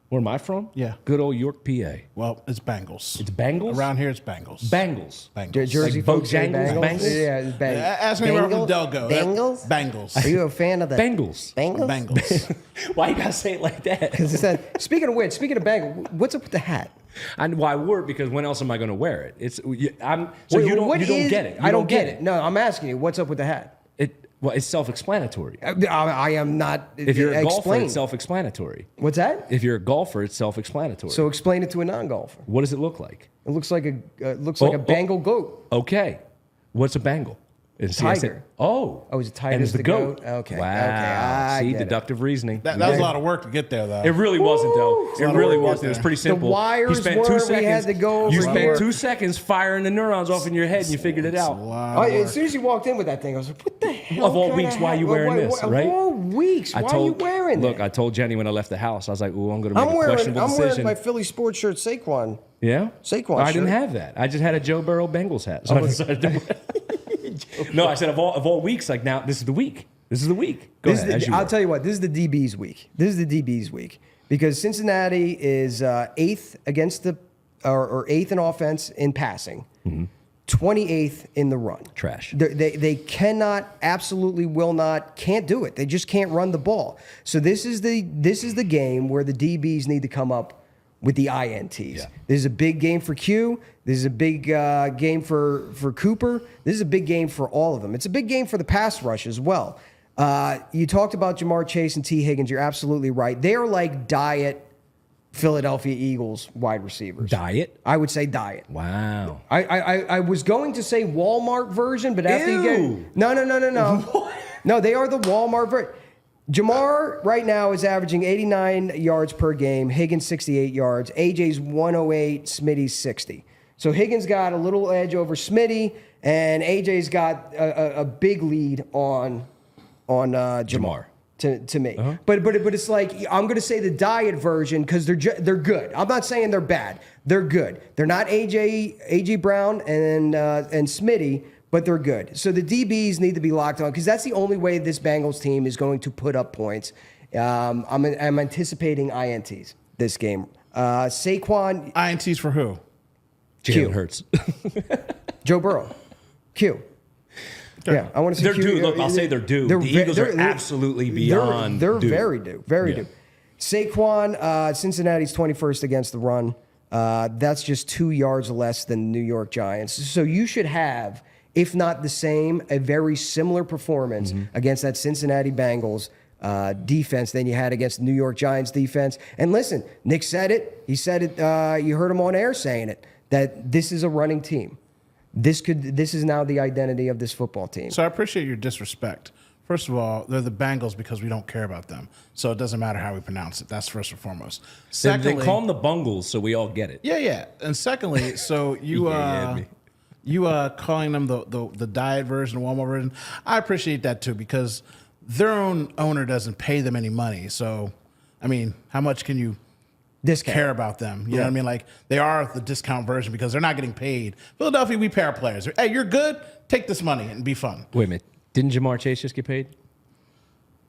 Where am I from? Yeah. Good old York, PA. Well, it's Bengals. It's Bengals? Around here, it's Bengals. Bengals. Jersey like folks say Bojangles? Bengals? Yeah, it's Bengals. Ask me where from Delgo. Bengals? Bengals. Are you a fan of the Bengals? Bengals. Why you got to say it like that? Because it said, speaking of Bengals, what's up with the hat? Why wear it? Because when else am I going to wear it? You don't get it. I don't get it. No, I'm asking you, what's up with the hat? Well, it's self-explanatory. I am not. If you're a golfer, it's self-explanatory. What's that? If you're a golfer, it's self-explanatory. So explain it to a non-golfer. What does it look like? It looks like a Bengal goat. Okay. What's a Bengal? It's tiger. Oh, is it tiger? And it's the goat. Okay. Wow. See, deductive reasoning. That was a lot of work to get there, though. It really wasn't, though. It really wasn't. It was pretty simple. The wires we had to go over. You spent 2 seconds firing the neurons off in your head, and you figured it out. As soon as you walked in with that thing, I was like, "What the hell?" Of all weeks, why are you wearing this, right? Of all weeks. Why are you wearing Look, that? I told Jenny when I left the house, I was like, ooh, I'm going to make a questionable I'm decision. wearing my Philly sports shirt, Saquon. Yeah? Saquon I didn't shirt. have that. I just had a Joe Burrow Bengals hat. So I decided to No, I said of all weeks, like now, this is the week. This is the week. Go ahead. I'll tell you what, this is the DB's week. This is the DB's week. Because Cincinnati is 8th against or 8th in offense in passing. 28th in the run. Trash. They cannot, absolutely will not, can't do it. They just can't run the ball. So this is the game where the DBs need to come up with the INTs. Yeah. This is a big game for Q. This is a big game for Cooper. This is a big game for all of them. It's a big game for the pass rush as well. You talked about Jamar Chase and T. Higgins. You're absolutely right. They are like diet Philadelphia Eagles wide receivers. Diet? I would say diet. Wow. I was going to say Walmart version, but after you get no. No, they are the Walmart version. Jamar right now is averaging 89 yards per game. Higgins 68 yards. AJ's 108. Smitty's 60. So Higgins got a little edge over Smitty, and AJ's got a big lead on Jamar. To me, but it's like I'm going to say the diet version because they're good. I'm not saying they're bad. They're good. They're not AJ Brown and Smitty, but they're good. So the DBs need to be locked on because that's the only way this Bengals team is going to put up points. I'm anticipating INTs this game. Saquon INTs for who? Jalen Hurts. Joe Burrow. Q. Yeah, I want to see. They're due. Look, I'll say they're due. The Eagles are absolutely beyond. They're due. very due. Very due. Saquon, Cincinnati's 21st against the run. That's just 2 yards less than New York Giants. So you should have, if not the same, a very similar performance against that Cincinnati Bengals defense than you had against the New York Giants defense. And listen, Nick said it. He said it. You heard him on air saying it, that this is a running team. This is now the identity of this football team. So I appreciate your disrespect. First of all, they're the Bengals because we don't care about them. So it doesn't matter how we pronounce it. That's first and foremost. Secondly, they call them the Bungles, so we all get it. Yeah. And secondly, so you calling them the diet version, the Walmart version, I appreciate that too because their own owner doesn't pay them any money. So, I mean, how much can you care about them? You know what I mean? Like, they are the discount version because they're not getting paid. Philadelphia, we pay our players. Hey, you're good? Take this money and be fun. Wait a minute. Didn't Jamar Chase just get paid?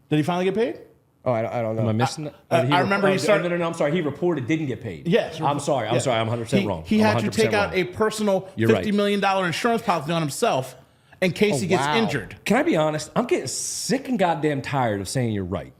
Did he finally get paid? Oh, I don't know. Am I missing that? I remember he started. No, I'm sorry. He reported didn't get paid. Yes. I'm sorry. I'm 100% wrong. He had to take out a personal $50 million insurance policy on himself in case he gets injured. Can I be honest? I'm getting sick and goddamn tired of saying you're right.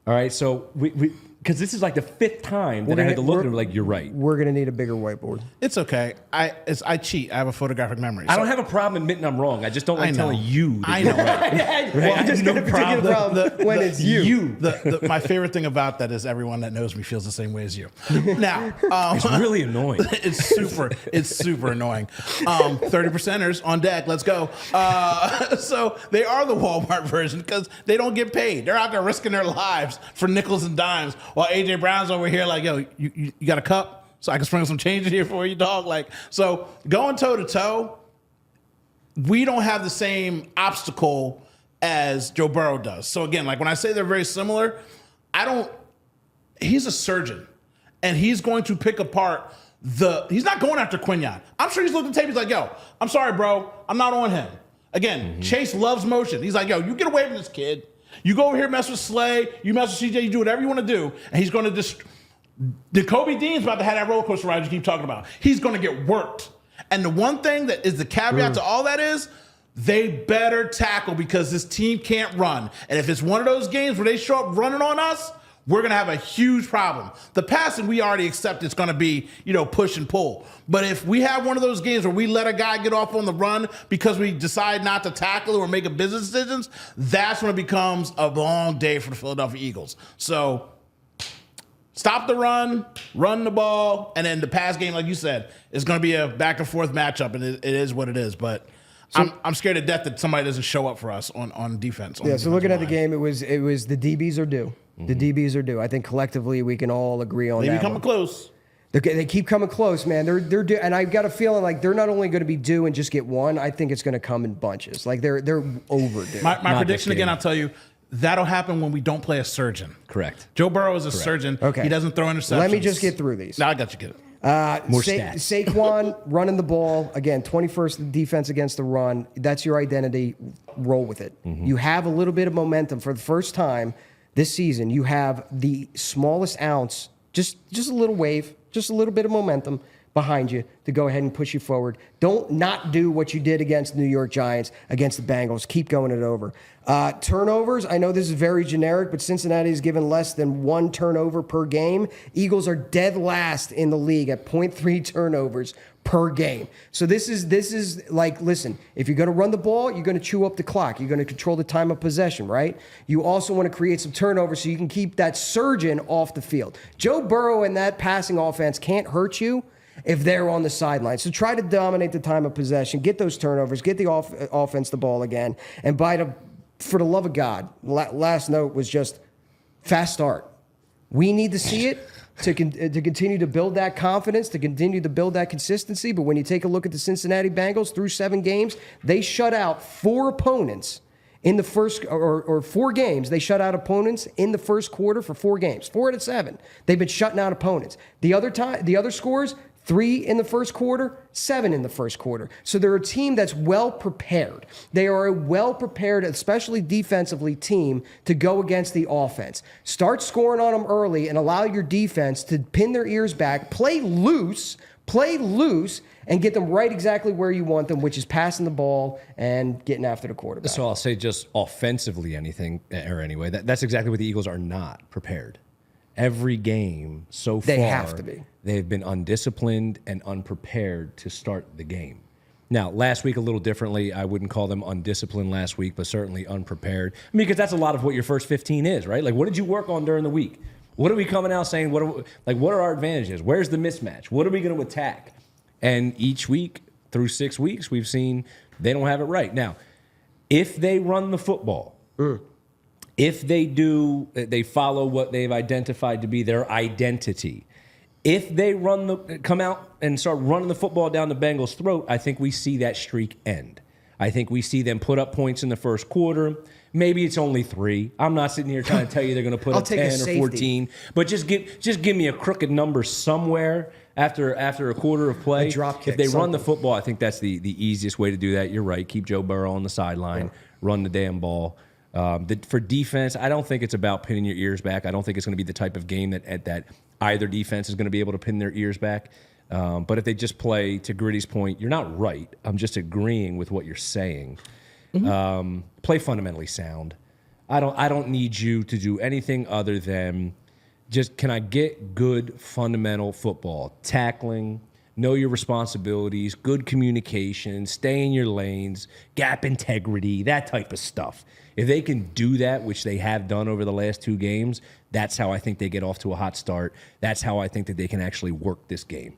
All right. So we because this is like the 5th time that I had to look at him like, you're right. We're going to need a bigger whiteboard. It's okay. I cheat. I have a photographic memory. I don't have a problem admitting I'm wrong. I just don't like telling you that you're right. Well, I'm just going to particular problem when it's you. My favorite thing about that is everyone that knows me feels the same way as you. Now, it's really annoying. It's super annoying. 30%ers on deck. Let's go. So they are the Walmart version because they don't get paid. They're out there risking their lives for nickels and dimes. While AJ Brown's over here like, yo, you got a cup so I can sprinkle some change in here for you, dog? Like, so going toe to toe, we don't have the same obstacle as Joe Burrow does. So again, like when I say they're very similar, he's a surgeon and he's going to pick apart he's not going after Quinyon. I'm sure he's looking at the tape. He's like, yo, I'm sorry, bro. I'm not on him. Again, Chase loves motion. He's like, yo, you get away from this kid. You go over here, mess with Slay, you mess with CJ, you do whatever you want to do, and he's going to Kobe Dean's about to have that roller coaster ride you keep talking about. He's going to get worked. And the one thing that is the caveat to all that is they better tackle because this team can't run. And if it's one of those games where they show up running on us, we're going to have a huge problem. The passing, we already accept it's going to be, push and pull. But if we have one of those games where we let a guy get off on the run because we decide not to tackle or make a business decisions, that's when it becomes a long day for the Philadelphia Eagles. So stop the run the ball, and then the pass game, like you said, is going to be a back and forth matchup, and it is what it is. But I'm scared to death that somebody doesn't show up for us on defense. So looking at the game, it was the DBs are due. The DBs are due. I think collectively we can all agree on that. They coming close. They keep coming close, man. They're due, and I've got a feeling like they're not only going to be due and just get one. I think it's going to come in bunches. Like they're overdue. My prediction again, I'll tell you, That'll happen when we don't play a surgeon. Correct. Joe Burrow is a surgeon. Okay. He doesn't throw interceptions. Let me just get through these. No, I got you. Get it. More stats. Saquon running the ball, again, 21st defense against the run. That's your identity. Roll with it. You have a little bit of momentum for the first time this season. You have the smallest ounce, just a little wave, just a little bit of momentum behind you to go ahead and push you forward. Don't not do what you did against the New York Giants, against the Bengals. Keep going it over. Turnovers, I know this is very generic, but Cincinnati has given less than 1 turnover per game. Eagles are dead last in the league at 0.3 turnovers per game. So this is like, listen, if you're going to run the ball, you're going to chew up the clock. You're going to control the time of possession, right? You also want to create some turnovers so you can keep that surgeon off the field. Joe Burrow and that passing offense can't hurt you if they're on the sideline. So try to dominate the time of possession, get those turnovers, get the offense the ball again, and for the love of God, last note was just fast start. We need to see it to continue to build that confidence, to continue to build that consistency. But when you take a look at the Cincinnati Bengals through 7 games, they shut out 4 opponents in the first, or 4 games. They shut out opponents in the first quarter for 4 games. 4 out of 7. They've been shutting out opponents. The other scores, 3 in the first quarter, 7 in the first quarter. So they're a team that's well prepared. They are a well prepared, especially defensively, team to go against the offense. Start scoring on them early and allow your defense to pin their ears back, play loose, and get them right exactly where you want them, which is passing the ball and getting after the quarterback. So I'll say just offensively anyway, that's exactly what the Eagles are not prepared. Every game so far, they have to be. They've been undisciplined and unprepared to start the game. Now, last week a little differently. I wouldn't call them undisciplined last week, but certainly unprepared. I mean, because that's a lot of what your first 15 is, right? Like, what did you work on during the week? What are we coming out saying? What are our advantages? Where's the mismatch? What are we going to attack? And each week through 6 weeks, we've seen they don't have it right. Now, if they run the football, if they follow what they've identified to be their identity. If they come out and start running the football down the Bengals' throat, I think we see that streak end. I think we see them put up points in the first quarter. Maybe it's only 3. I'm not sitting here trying to tell you they're going to put up 10 or 14. But just give me a crooked number somewhere after a quarter of play. A drop kick, if they run the football, I think that's the easiest way to do that. You're right. Keep Joe Burrow on the sideline. Run the damn ball. For defense, I don't think it's about pinning your ears back. I don't think it's going to be the type of game that either defense is going to be able to pin their ears back. But if they just play, to Gritty's point, you're not right. I'm just agreeing with what you're saying. Play fundamentally sound. I don't need you to do anything other than just, can I get good fundamental football? Tackling, know your responsibilities, good communication, stay in your lanes, gap integrity, that type of stuff. If they can do that, which they have done over the last 2 games, that's how I think they get off to a hot start. That's how I think that they can actually work this game.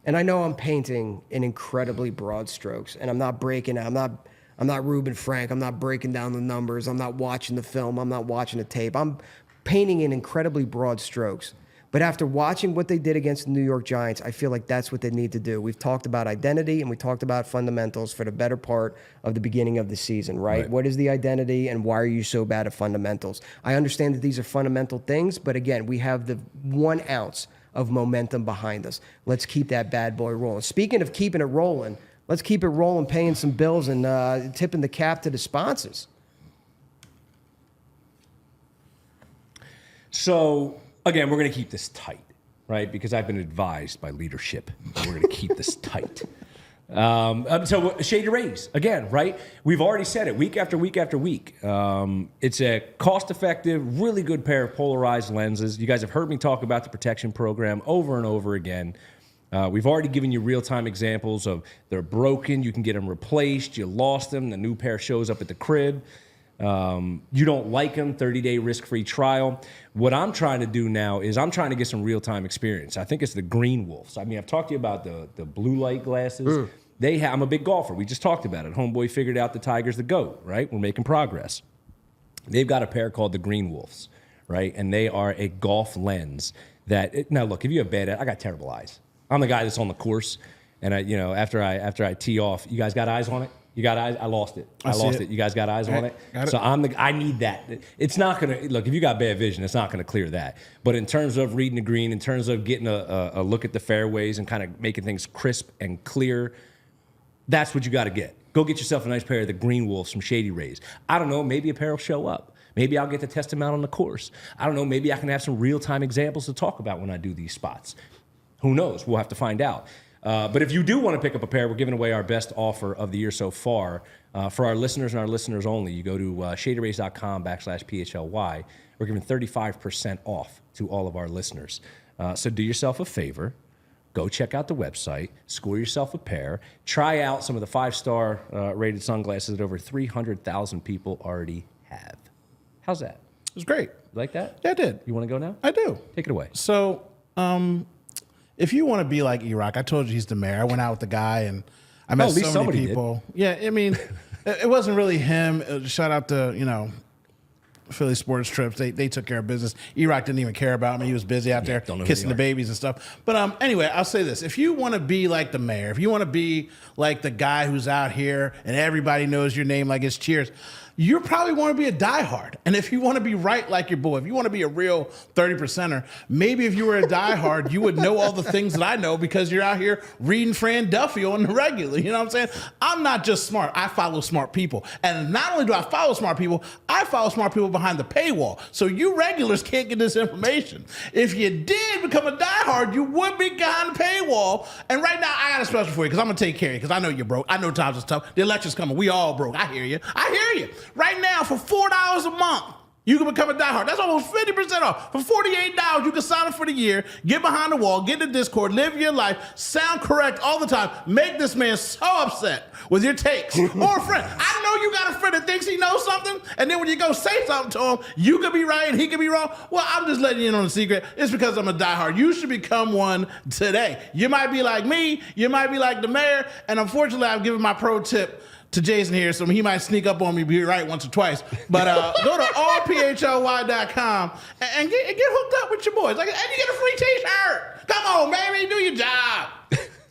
And I know I'm painting in incredibly broad strokes, and I'm not Reuben Frank. I'm not breaking down the numbers. I'm not watching the film. I'm not watching the tape. I'm painting in incredibly broad strokes. But after watching what they did against the New York Giants, I feel like that's what they need to do. We've talked about identity and we talked about fundamentals for the better part of the beginning of the season, right? What is the identity and why are you so bad at fundamentals? I understand that these are fundamental things, but again, we have the 1 ounce of momentum behind us. Let's keep that bad boy rolling. Speaking of keeping it rolling, let's keep it rolling, paying some bills and tipping the cap to the sponsors. So, again, we're going to keep this tight, right? Because I've been advised by leadership that we're going to keep this tight. So, shade your rays, again, right? We've already said it week after week after week. It's a cost-effective, really good pair of polarized lenses. You guys have heard me talk about the protection program over and over again. We've already given you real-time examples of they're broken, you can get them replaced, you lost them, the new pair shows up at the crib. You don't like them, 30-day risk-free trial. What I'm trying to do now is I'm trying to get some real-time experience. I think it's the Green Wolves. I mean, I've talked to you about the blue light glasses. I'm a big golfer. We just talked about it. Homeboy figured out the Tiger's the GOAT, right? We're making progress. They've got a pair called the Green Wolves, right? And they are a golf lens now look, if you have I got terrible eyes. I'm the guy that's on the course, and after I tee off, you guys got eyes on it? You got eyes? I lost it. I see lost it. it. You guys got eyes on it? Got it. So I need that. It's not going to, look, if you got bad vision, it's not going to clear that. But in terms of reading the green, in terms of getting a look at the fairways and kind of making things crisp and clear, that's what you got to get. Go get yourself a nice pair of the Green Wolves from Shady Rays. I don't know, maybe a pair will show up. Maybe I'll get to test them out on the course. I don't know, maybe I can have some real-time examples to talk about when I do these spots. Who knows? We'll have to find out. But if you do want to pick up a pair, we're giving away our best offer of the year so far. For our listeners and our listeners only, you go to shadyrays.com/PHLY. We're giving 35% off to all of our listeners. So do yourself a favor. Go check out the website, score yourself a pair, try out some of the 5-star rated sunglasses that over 300,000 people already have. How's that? It was great. You like that? Yeah, I did. You want to go now? I do. Take it away. So, if you want to be like E-Rock, I told you he's the mayor. I went out with the guy and I met at least so many somebody people. Yeah, I mean, it wasn't really him. Shout out to, Philly Sports Trips. They took care of business. E-Rock didn't even care about me. He was busy out there don't know who kissing they the are. babies and stuff. But anyway, I'll say this. If you want to be like the mayor, if you want to be like the guy who's out here and everybody knows your name like it's Cheers, you probably want to be a diehard. And if you want to be right like your boy, if you want to be a real 30%er, maybe if you were a diehard, you would know all the things that I know because you're out here reading Fran Duffy on the regular. You know what I'm saying? I'm not just smart. I follow smart people. And not only do I follow smart people, I follow smart people behind the paywall. So you regulars can't get this information. If you did become a diehard, you would be behind the paywall. And right now, I got a special for you because I'm going to take care of you because I know you're broke. I know times is tough. The election's coming. We all broke. I hear you. I hear you. Right now, for $4 a month, you can become a diehard. That's almost 50% off. For $48, you can sign up for the year, get behind the wall, get in the Discord, live your life, sound correct all the time, make this man so upset with your takes. Or a friend. I know you got a friend that thinks he knows something, and then when you go say something to him, you could be right and he could be wrong. Well, I'm just letting you in on the secret. It's because I'm a diehard. You should become one today. You might be like me, you might be like the mayor, and unfortunately, I've given my pro tip to Jason here, so he might sneak up on me, be right once or twice. But go to allphly.com and get hooked up with your boys. And you get a free T-shirt. Come on, baby, do your job.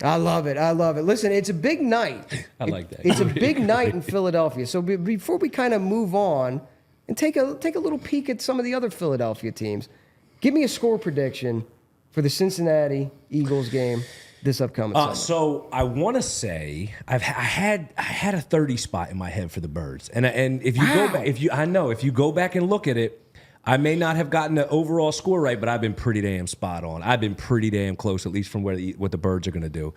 I love it. I love it. Listen, it's a big night. I like that. It's a big night in Philadelphia. So before we kind of move on and take a little peek at some of the other Philadelphia teams, give me a score prediction for the Cincinnati Eagles game this upcoming Sunday. So I want to say I had a 30 spot in my head for the Birds, and if you go back, if you go back and look at it, I may not have gotten the overall score right, but I've been pretty damn spot on. I've been pretty damn close, at least from what the Birds are going to do.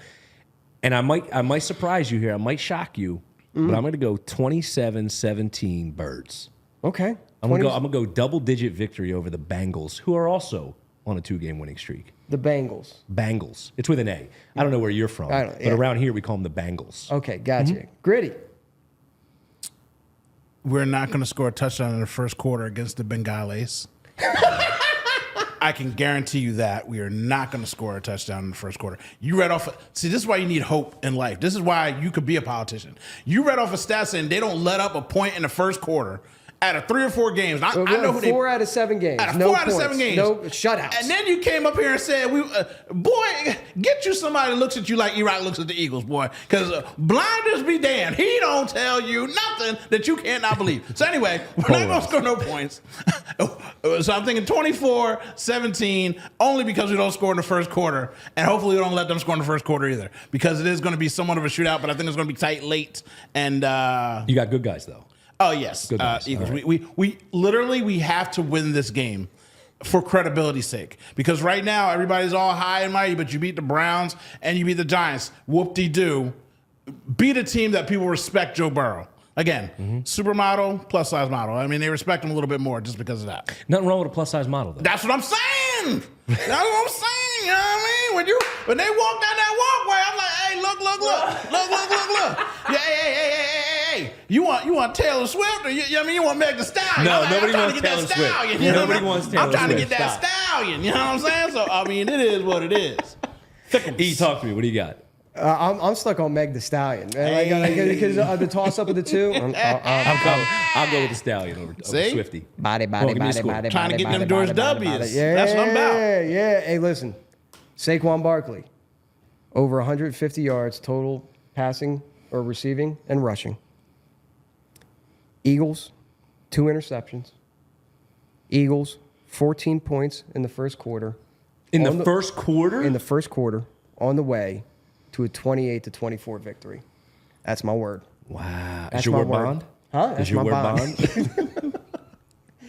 And I might surprise you here. I might shock you, but I'm going to go 27-17 Birds. Okay. I'm gonna go double-digit victory over the Bengals, who are also on a 2-game winning streak. The Bengals. Bengals. It's with an A. I don't know where you're from, but around here we call them the Bengals. Okay, gotcha. Gritty. We're not going to score a touchdown in the first quarter against the Bengals. I can guarantee you that. We are not going to score a touchdown in the first quarter. You read off. See, this is why you need hope in life. This is why you could be a politician. You read off a stat saying they don't let up a point in the first quarter. Out of 3 or 4 games, I know who 4 out of 7 games. Out of no 4 out of points. 7 games, no shutouts. And then you came up here and said, "Boy, get you somebody that looks at you like E-Rock looks at the Eagles, boy, because blinders be damned. He don't tell you nothing that you cannot believe." So anyway, we're not gonna score no points. So I'm thinking 24-17, only because we don't score in the first quarter, and hopefully we don't let them score in the first quarter either, because it is going to be somewhat of a shootout. But I think it's going to be tight late. And you got good guys though. Oh yes, Eagles. Right. We literally have to win this game for credibility's sake, because right now everybody's all high and mighty, but you beat the Browns and you beat the Giants. Whoop-de-doo. Beat a team that people respect. Joe Burrow again, supermodel, plus size model. I mean, they respect him a little bit more just because of that. Nothing wrong with a plus size model though. That's what I'm saying. That's what I'm saying. You know what I mean? When they walk down that walkway, I'm like, hey, look. Yeah, hey. You want Taylor Swift, or you want Meg Thee Stallion? No, I'm nobody trying wants to get Taylor that stallion, Swift. you know Nobody what I mean? wants Taylor I'm trying to Swift. get that stallion. You know what I'm saying? So I mean, it is what it is. E, talk to me. What do you got? I'm stuck on Meg Thee Stallion. Because of the toss-up of the two. I'll go with the Stallion over Swifty. Body. Trying to get them George W's. That's what I'm about. Yeah. Hey, listen. Saquon Barkley, over 150 yards total passing or receiving and rushing. Eagles, 2 interceptions. Eagles, 14 points in the first quarter. In the first quarter? In the first quarter, on the way to a 28-24 victory. That's my word. Wow. That's Is your my word word. bond? Huh? Is That's your my word bond?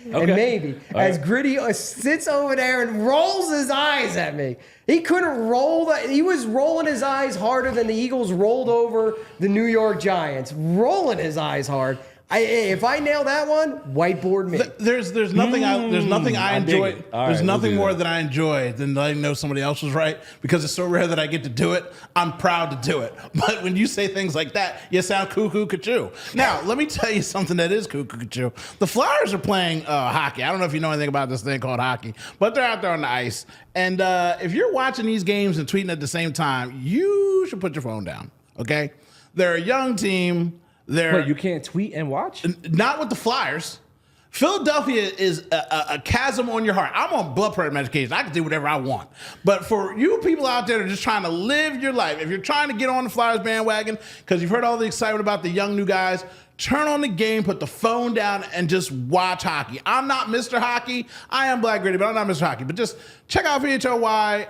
And maybe as Gritty sits over there and rolls his eyes at me. He couldn't roll. He was rolling his eyes harder than the Eagles rolled over the New York Giants. Rolling his eyes hard. If I nail that one, whiteboard me. There's nothing I enjoy. There's nothing more that. that I enjoy than letting know somebody else was right, because it's so rare that I get to do it. I'm proud to do it. But when you say things like that, you sound cuckoo cuckoo. Now, let me tell you something that is cuckoo cuckoo. The Flyers are playing hockey. I don't know if you know anything about this thing called hockey, but they're out there on the ice. And if you're watching these games and tweeting at the same time, you should put your phone down. Okay? They're a young team. Wait, you can't tweet and watch? Not with the Flyers. Philadelphia is a chasm on your heart. I'm on blood pressure medication. I can do whatever I want. But for you people out there that are just trying to live your life, if you're trying to get on the Flyers bandwagon because you've heard all the excitement about the young new guys, turn on the game, put the phone down, and just watch hockey. I'm not Mr. Hockey. I am Black Gritty, but I'm not Mr. Hockey. But just check out PHLY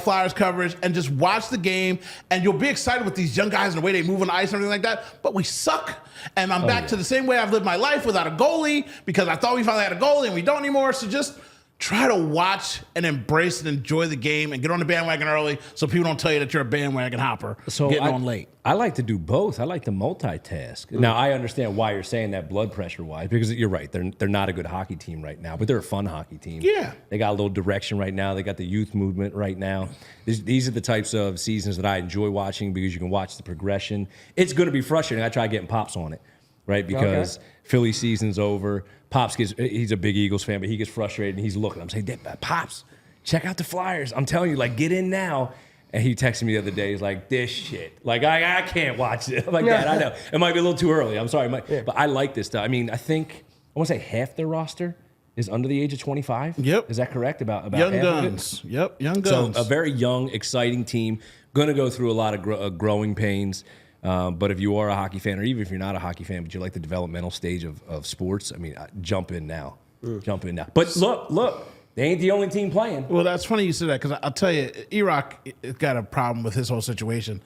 Flyers coverage and just watch the game, and you'll be excited with these young guys and the way they move on the ice and everything like that. But we suck, and I'm back to the same way I've lived my life without a goalie, because I thought we finally had a goalie and we don't anymore. So just try to watch and embrace and enjoy the game and get on the bandwagon early so people don't tell you that you're a bandwagon hopper getting on late. I like to do both. I like to multitask. Now, I understand why you're saying that blood pressure-wise, because you're right. They're not a good hockey team right now, but they're a fun hockey team. Yeah. They got a little direction right now. They got the youth movement right now. These are the types of seasons that I enjoy watching, because you can watch the progression. It's going to be frustrating. I try getting Pops on it, right? Because Philly season's over. Pops he's a big Eagles fan, but he gets frustrated and he's looking. I'm saying, Pops, check out the Flyers. I'm telling you, like, get in now. And he texted me the other day. He's like, this shit. Like, I can't watch it. I'm like, Dad, I know. It might be a little too early. I'm sorry. But I like this stuff. I mean, I want to say half their roster is under the age of 25. Yep. Is that correct? About young half guns. Of it? Yep, young guns. So a very young, exciting team. Going to go through a lot of growing pains. But if you are a hockey fan, or even if you're not a hockey fan, but you like the developmental stage of sports, I mean, jump in now. Jump in now. But look, they ain't the only team playing. Well, that's funny you said that, because I'll tell you, E-Rock got a problem with his whole situation.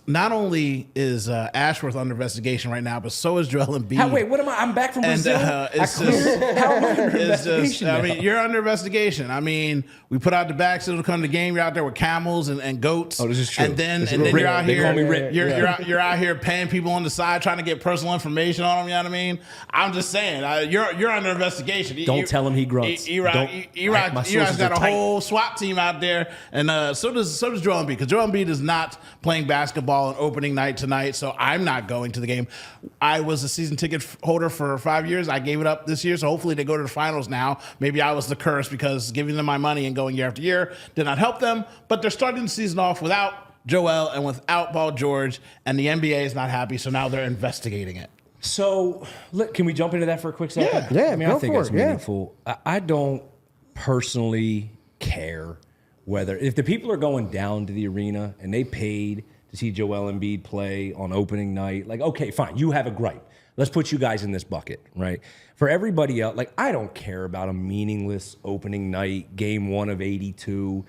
Not only is Ashworth under investigation right now, but so is Joel Embiid. Wait, what am I? I'm back from Brazil? It's just, how am I under investigation now? I mean, you're under investigation. I mean, we put out the backs to come to the game. You're out there with camels and goats. Oh, this is true. And then Rick. you're out They here. call me Rick. You're out here paying people on the side, trying to get personal information on them. You know what I mean? I'm just saying, you're under investigation. Don't tell him he grunts. E-Rock's got a whole SWAT team out there, and so does Joel Embiid, because Joel Embiid is not playing basketball on opening night tonight, so I'm not going to the game. I was a season ticket holder for 5 years. I gave it up this year, so hopefully they go to the finals now. Maybe I was the curse, because giving them my money and going year after year did not help them, but they're starting the season off without Joel and without Paul George, and the NBA is not happy, so now they're investigating it. So, look, can we jump into that for a quick second? Yeah, I mean, go I think for it's it, yeah. meaningful. I don't personally care whether, if the people are going down to the arena and they paid to see Joel Embiid play on opening night, like, okay, fine, you have a gripe. Let's put you guys in this bucket, right? For everybody else, like, I don't care about a meaningless opening night, game 1 of 82.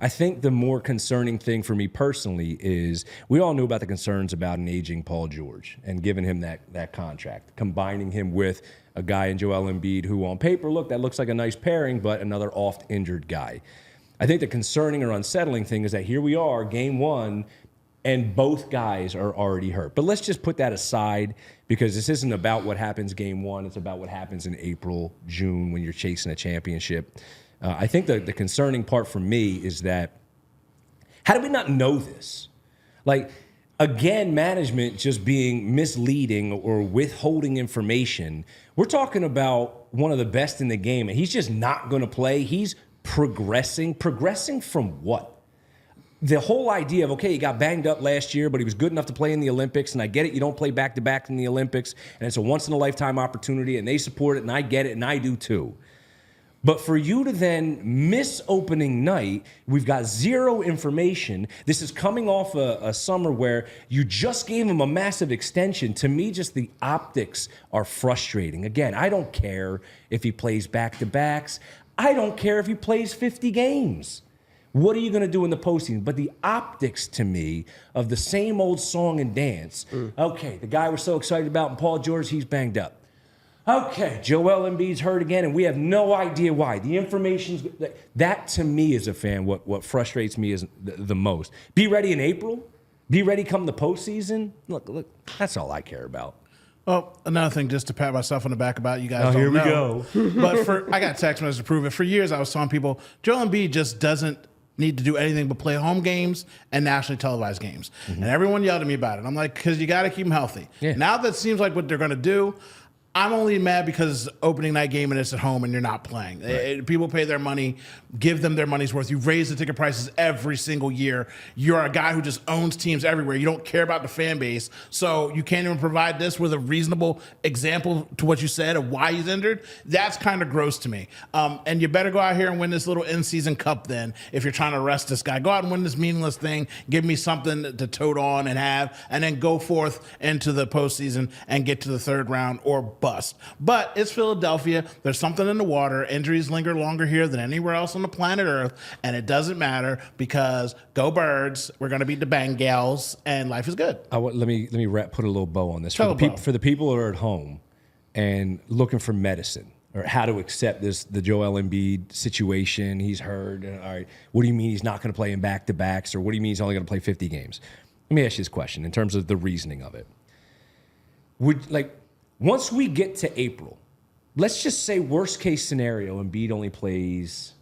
I think the more concerning thing for me personally is we all knew about the concerns about an aging Paul George and giving him that contract, combining him with a guy in Joel Embiid who on paper, look, that looks like a nice pairing, but another oft-injured guy. I think the concerning or unsettling thing is that here we are, game 1, and both guys are already hurt. But let's just put that aside, because this isn't about what happens game 1. It's about what happens in April, June, when you're chasing a championship. I think the concerning part for me is that, how did we not know this? Like, again, management just being misleading or withholding information. We're talking about one of the best in the game, and he's just not going to play. He's progressing. Progressing from what? The whole idea of, okay, he got banged up last year, but he was good enough to play in the Olympics, and I get it, you don't play back-to-back in the Olympics, and it's a once-in-a-lifetime opportunity, and they support it, and I get it, and I do too. But for you to then miss opening night, we've got zero information. This is coming off a summer where you just gave him a massive extension. To me, just the optics are frustrating. Again, I don't care if he plays back-to-backs. I don't care if he plays 50 games. What are you going to do in the postseason? But the optics, to me, of the same old song and dance. Okay, the guy we're so excited about, and Paul George, he's banged up. Okay, Joel Embiid's hurt again, and we have no idea why. The information's that to me as a fan, what frustrates me is the most. Be ready in April. Be ready come the postseason. Look, that's all I care about. Well, another thing, just to pat myself on the back about, you guys don't here we know. But I got text messages to prove it. For years, I was telling people, Joel Embiid just doesn't need to do anything but play home games and nationally televised games. And everyone yelled at me about it. I'm like, because you got to keep him healthy. Yeah. Now that seems like what they're going to do, I'm only mad because it's opening night game and it's at home and you're not playing. Right. People pay their money, give them their money's worth. You raise the ticket prices every single year. You're a guy who just owns teams everywhere. You don't care about the fan base. So you can't even provide this with a reasonable example to what you said of why he's injured. That's kind of gross to me. And you better go out here and win this little in-season cup then if you're trying to rest this guy. Go out and win this meaningless thing. Give me something to tote on and have, and then go forth into the postseason and get to the third round or bust. But it's Philadelphia. There's something in the water. Injuries linger longer here than anywhere else on the planet Earth, and it doesn't matter because go Birds. We're going to beat the Bengals, and life is good. Let me put a little bow on this for the people who are at home and looking for medicine or how to accept the Joel Embiid situation. He's hurt. All right, what do you mean he's not going to play in back-to-backs, or what do you mean he's only going to play 50 games? Let me ask you this question in terms of the reasoning of it. Once we get to April, let's just say worst case scenario, Embiid only plays,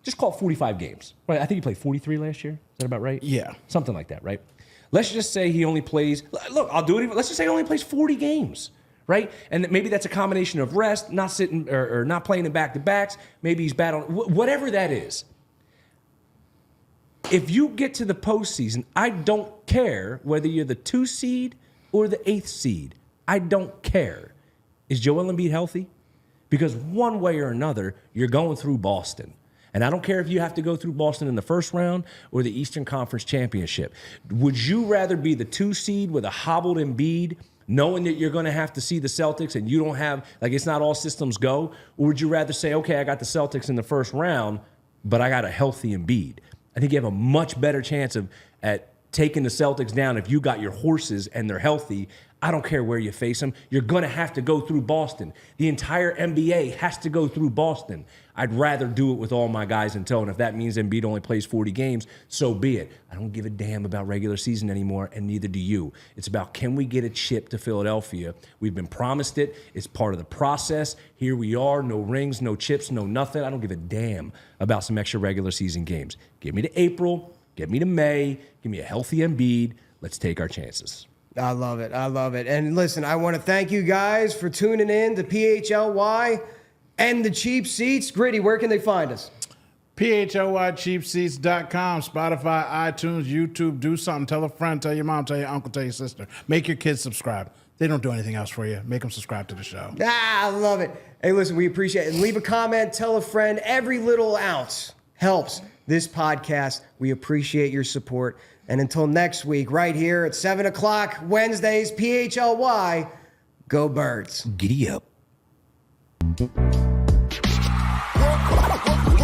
just call it 45 games. Right? I think he played 43 last year. Is that about right? Yeah. Something like that, right? Let's just say he only plays, look, I'll do it. Let's just say he only plays 40 games, right? And maybe that's a combination of rest, not sitting or not playing in back-to-backs. Maybe he's battling, whatever that is. If you get to the postseason, I don't care whether you're the 2 seed or the 8th seed. I don't care. Is Joel Embiid healthy? Because one way or another, you're going through Boston. And I don't care if you have to go through Boston in the first round or the Eastern Conference Championship. Would you rather be the 2 seed with a hobbled Embiid, knowing that you're going to have to see the Celtics and you don't have, it's not all systems go? Or would you rather say, okay, I got the Celtics in the first round, but I got a healthy Embiid? I think you have a much better chance at taking the Celtics down if you got your horses and they're healthy. I don't care where you face them. You're going to have to go through Boston. The entire NBA has to go through Boston. I'd rather do it with all my guys in tow. And if that means Embiid only plays 40 games, so be it. I don't give a damn about regular season anymore, and neither do you. It's about, can we get a chip to Philadelphia? We've been promised it. It's part of the process. Here we are. No rings, no chips, no nothing. I don't give a damn about some extra regular season games. Get me to April. Get me to May. Give me a healthy Embiid. Let's take our chances. I love it. I love it. And listen, I want to thank you guys for tuning in to PHLY and the Cheap Seats. Gritty, where can they find us? PHLYcheapseats.com, Spotify, iTunes, YouTube. Do something. Tell a friend, tell your mom, tell your uncle, tell your sister. Make your kids subscribe. They don't do anything else for you. Make them subscribe to the show. I love it. Hey, listen, we appreciate it. And leave a comment, tell a friend. Every little ounce helps this podcast. We appreciate your support. And until next week, right here at 7 o'clock, Wednesdays, PHLY, go Birds. Giddy up. We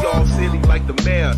all silly like the mayor.